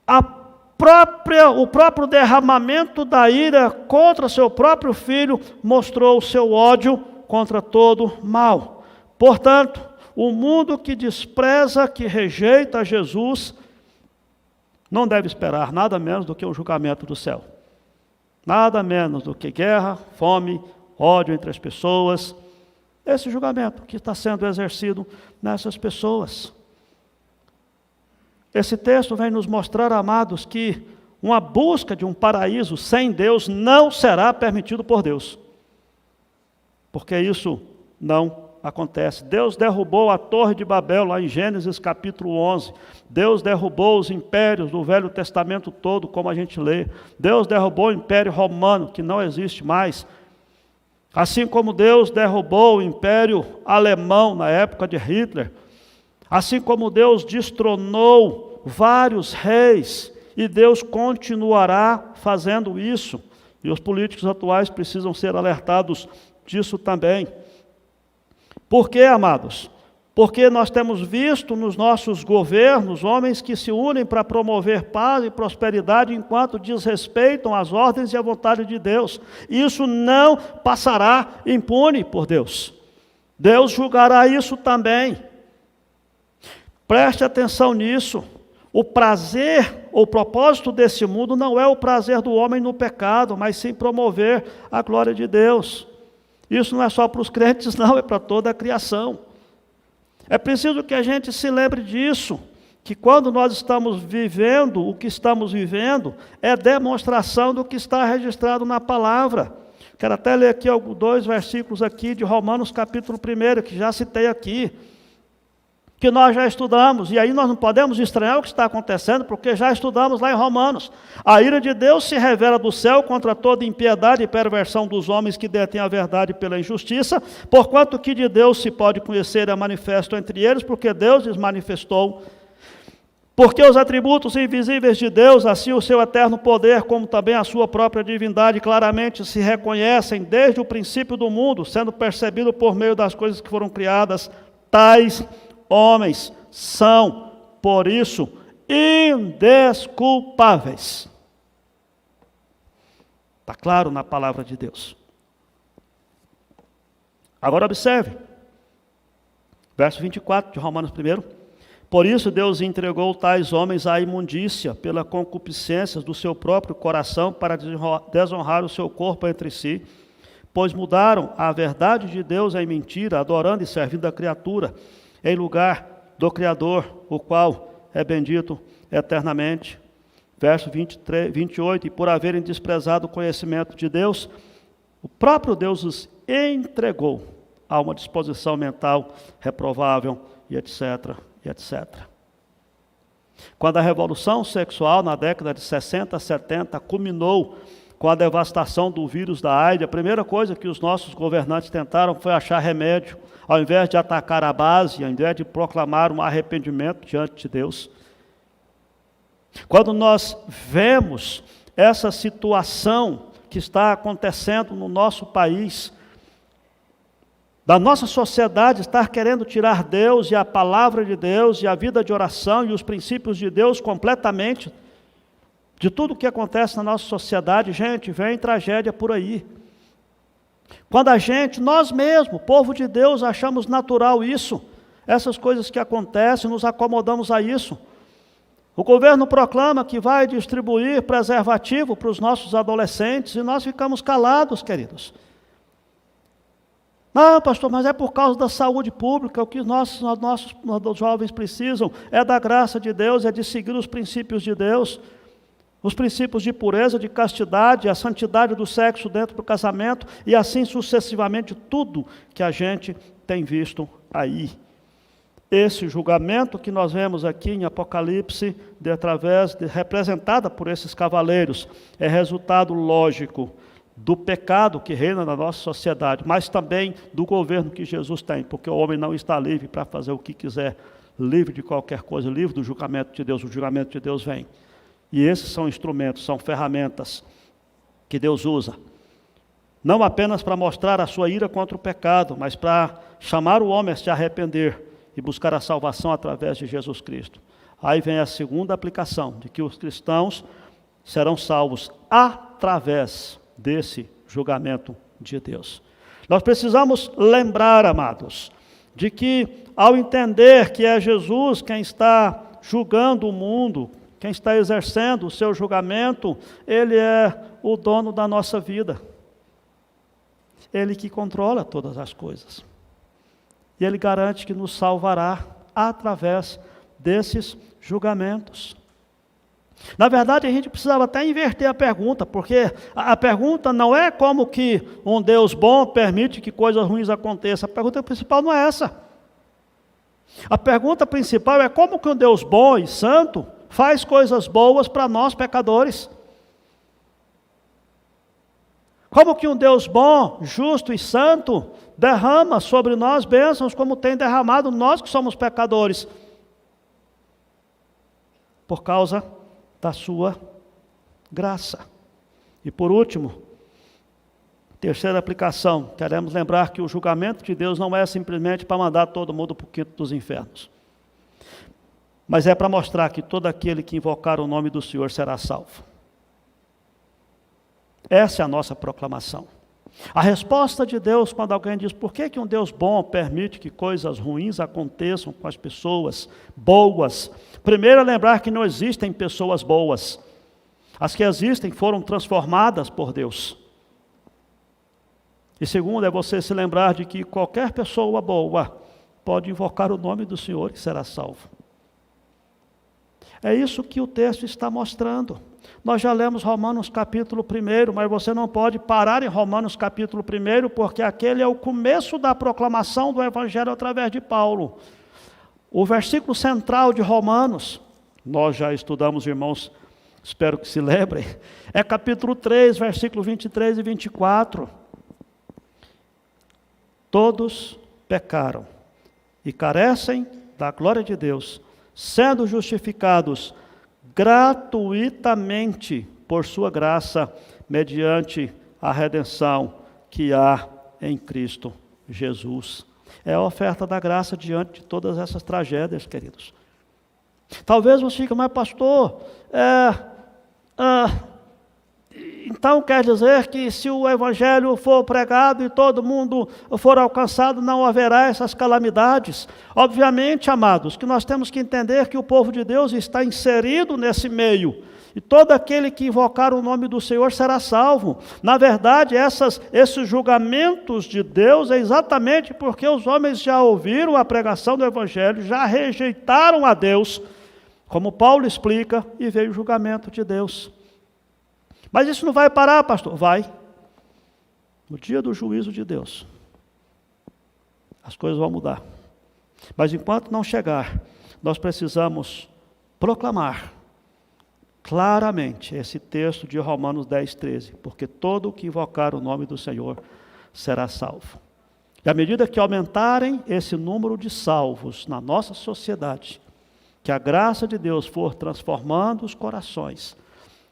O próprio derramamento da ira contra seu próprio filho mostrou o seu ódio contra todo mal. Portanto, o mundo que despreza, que rejeita Jesus, não deve esperar nada menos do que o julgamento do céu. Nada menos do que guerra, fome, ódio entre as pessoas. Esse julgamento que está sendo exercido nessas pessoas. Esse texto vem nos mostrar, amados, que uma busca de um paraíso sem Deus não será permitido por Deus. Porque isso não acontece. Deus derrubou a Torre de Babel, lá em Gênesis capítulo 11. Deus derrubou os impérios do Velho Testamento todo, como a gente lê. Deus derrubou o Império Romano, que não existe mais. Assim como Deus derrubou o Império Alemão na época de Hitler. Assim como Deus destronou vários reis. E Deus continuará fazendo isso. E os políticos atuais precisam ser alertados disso também. Por quê, amados? Porque nós temos visto nos nossos governos homens que se unem para promover paz e prosperidade enquanto desrespeitam as ordens e a vontade de Deus. Isso não passará impune por Deus. Deus julgará isso também. Preste atenção nisso. O prazer, o propósito desse mundo não é o prazer do homem no pecado, mas sim promover a glória de Deus. Isso não é só para os crentes, não, é para toda a criação. É preciso que a gente se lembre disso, que quando nós estamos vivendo o que estamos vivendo, é demonstração do que está registrado na palavra. Quero até ler aqui 2 versículos aqui de Romanos capítulo 1, que já citei aqui, que nós já estudamos, e aí nós não podemos estranhar o que está acontecendo, porque já estudamos lá em Romanos. A ira de Deus se revela do céu contra toda impiedade e perversão dos homens que detêm a verdade pela injustiça, porquanto o que de Deus se pode conhecer é manifesto entre eles, porque Deus lhes manifestou. Porque os atributos invisíveis de Deus, assim o seu eterno poder, como também a sua própria divindade, claramente se reconhecem desde o princípio do mundo, sendo percebido por meio das coisas que foram criadas, tais homens são, por isso, indesculpáveis. Está claro na palavra de Deus. Agora observe, verso 24 de Romanos 1. Por isso Deus entregou tais homens à imundícia, pela concupiscência do seu próprio coração, para desonrar o seu corpo entre si, pois mudaram a verdade de Deus em mentira, adorando e servindo a criatura, em lugar do Criador, o qual é bendito eternamente. Verso 28, e por haverem desprezado o conhecimento de Deus, o próprio Deus os entregou a uma disposição mental reprovável, e etc, e etc. Quando a revolução sexual, na década de 60, 70, culminou com a devastação do vírus da AIDS, a primeira coisa que os nossos governantes tentaram foi achar remédio, ao invés de atacar a base, ao invés de proclamar um arrependimento diante de Deus. Quando nós vemos essa situação que está acontecendo no nosso país, da nossa sociedade estar querendo tirar Deus e a palavra de Deus e a vida de oração e os princípios de Deus completamente de tudo o que acontece na nossa sociedade. Gente, vem tragédia por aí. Quando nós mesmos, povo de Deus, achamos natural isso, essas coisas que acontecem, nos acomodamos a isso. O governo proclama que vai distribuir preservativo para os nossos adolescentes e nós ficamos calados, queridos. Não, pastor, mas é por causa da saúde pública, o que os nossos jovens precisam é da graça de Deus, é de seguir os princípios de Deus, os princípios de pureza, de castidade, a santidade do sexo dentro do casamento e assim sucessivamente tudo que a gente tem visto aí. Esse julgamento que nós vemos aqui em Apocalipse, representada por esses cavaleiros, é resultado lógico do pecado que reina na nossa sociedade, mas também do governo que Jesus tem, porque o homem não está livre para fazer o que quiser, livre de qualquer coisa, livre do julgamento de Deus. O julgamento de Deus vem. E esses são instrumentos, são ferramentas que Deus usa, não apenas para mostrar a sua ira contra o pecado, mas para chamar o homem a se arrepender e buscar a salvação através de Jesus Cristo. Aí vem a segunda aplicação, de que os cristãos serão salvos através desse julgamento de Deus. Nós precisamos lembrar, amados, de que ao entender que é Jesus quem está julgando o mundo, quem está exercendo o seu julgamento, Ele é o dono da nossa vida. Ele que controla todas as coisas. E Ele garante que nos salvará através desses julgamentos. Na verdade, a gente precisava até inverter a pergunta, porque a pergunta não é como que um Deus bom permite que coisas ruins aconteçam. A pergunta principal não é essa. A pergunta principal é como que um Deus bom e santo faz coisas boas para nós pecadores. Como que um Deus bom, justo e santo derrama sobre nós bênçãos como tem derramado nós que somos pecadores? Por causa da sua graça. E por último, terceira aplicação, queremos lembrar que o julgamento de Deus não é simplesmente para mandar todo mundo para o quinto dos infernos, mas é para mostrar que todo aquele que invocar o nome do Senhor será salvo. Essa é a nossa proclamação. A resposta de Deus quando alguém diz, por que um Deus bom permite que coisas ruins aconteçam com as pessoas boas? Primeiro é lembrar que não existem pessoas boas. As que existem foram transformadas por Deus. E segundo é você se lembrar de que qualquer pessoa boa pode invocar o nome do Senhor e será salvo. É isso que o texto está mostrando. Nós já lemos Romanos capítulo 1, mas você não pode parar em Romanos capítulo 1, porque aquele é o começo da proclamação do Evangelho através de Paulo. O versículo central de Romanos, nós já estudamos, irmãos, espero que se lembrem, é capítulo 3, versículo 23 e 24. Todos pecaram e carecem da glória de Deus, sendo justificados gratuitamente por sua graça, mediante a redenção que há em Cristo Jesus. É a oferta da graça diante de todas essas tragédias, queridos. Talvez você fique, mas pastor, então quer dizer que se o Evangelho for pregado e todo mundo for alcançado, não haverá essas calamidades? Obviamente, amados, que nós temos que entender que o povo de Deus está inserido nesse meio. E todo aquele que invocar o nome do Senhor será salvo. Na verdade, esses julgamentos de Deus é exatamente porque os homens já ouviram a pregação do Evangelho, já rejeitaram a Deus, como Paulo explica, e veio o julgamento de Deus. Mas isso não vai parar, pastor? Vai. No dia do juízo de Deus, as coisas vão mudar. Mas enquanto não chegar, nós precisamos proclamar claramente esse texto de Romanos 10, 13. Porque todo o que invocar o nome do Senhor será salvo. E à medida que aumentarem esse número de salvos na nossa sociedade, que a graça de Deus for transformando os corações,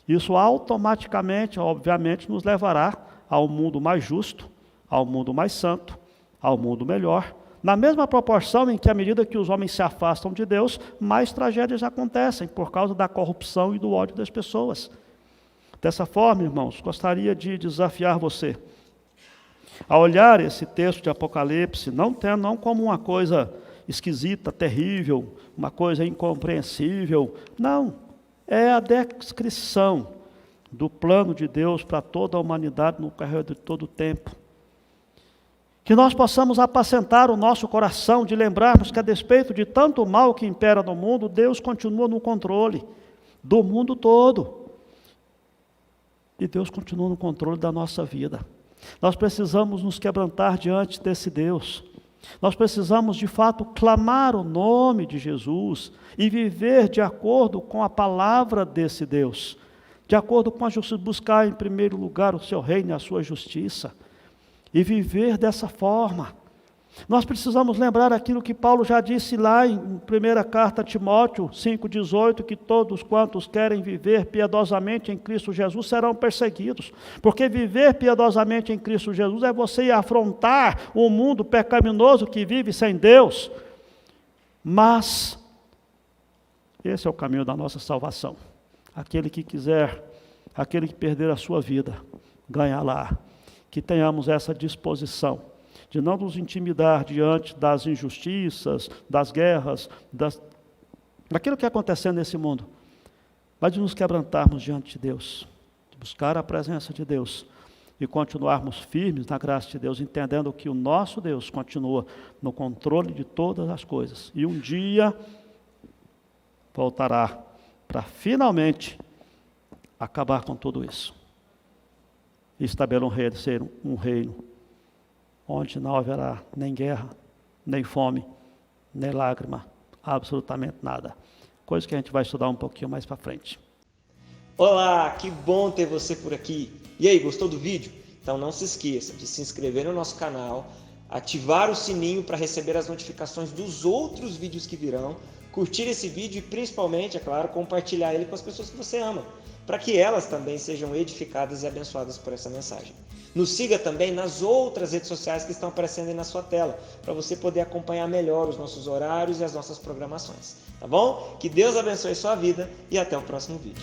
isso automaticamente, obviamente, nos levará ao mundo mais justo, ao mundo mais santo, ao mundo melhor, na mesma proporção em que, à medida que os homens se afastam de Deus, mais tragédias acontecem por causa da corrupção e do ódio das pessoas. Dessa forma, irmãos, gostaria de desafiar você a olhar esse texto de Apocalipse, não como uma coisa esquisita, terrível, uma coisa incompreensível. Não, é a descrição do plano de Deus para toda a humanidade no decorrer de todo o tempo. Que nós possamos apacentar o nosso coração de lembrarmos que, a despeito de tanto mal que impera no mundo, Deus continua no controle do mundo todo. E Deus continua no controle da nossa vida. Nós precisamos nos quebrantar diante desse Deus. Nós precisamos, de fato, clamar o nome de Jesus e viver de acordo com a palavra desse Deus, de acordo com a justiça, buscar em primeiro lugar o seu reino e a sua justiça, e viver dessa forma. Nós precisamos lembrar aquilo que Paulo já disse lá em primeira carta a Timóteo 5,18, que todos quantos querem viver piedosamente em Cristo Jesus serão perseguidos, porque viver piedosamente em Cristo Jesus é você ir afrontar o mundo pecaminoso que vive sem Deus, mas esse é o caminho da nossa salvação. Aquele que quiser, aquele que perder a sua vida, ganha lá. Que tenhamos essa disposição de não nos intimidar diante das injustiças, das guerras, daquilo que acontece nesse mundo, mas de nos quebrantarmos diante de Deus, de buscar a presença de Deus e continuarmos firmes na graça de Deus, entendendo que o nosso Deus continua no controle de todas as coisas e um dia voltará para finalmente acabar com tudo isso e estabelecer um reino onde não haverá nem guerra, nem fome, nem lágrima, absolutamente nada. Coisa que a gente vai estudar um pouquinho mais para frente. Olá, que bom ter você por aqui. E aí, gostou do vídeo? Então não se esqueça de se inscrever no nosso canal, ativar o sininho para receber as notificações dos outros vídeos que virão, curtir esse vídeo e principalmente, é claro, compartilhar ele com as pessoas que você ama, para que elas também sejam edificadas e abençoadas por essa mensagem. Nos siga também nas outras redes sociais que estão aparecendo aí na sua tela, para você poder acompanhar melhor os nossos horários e as nossas programações. Tá bom? Que Deus abençoe sua vida e até o próximo vídeo.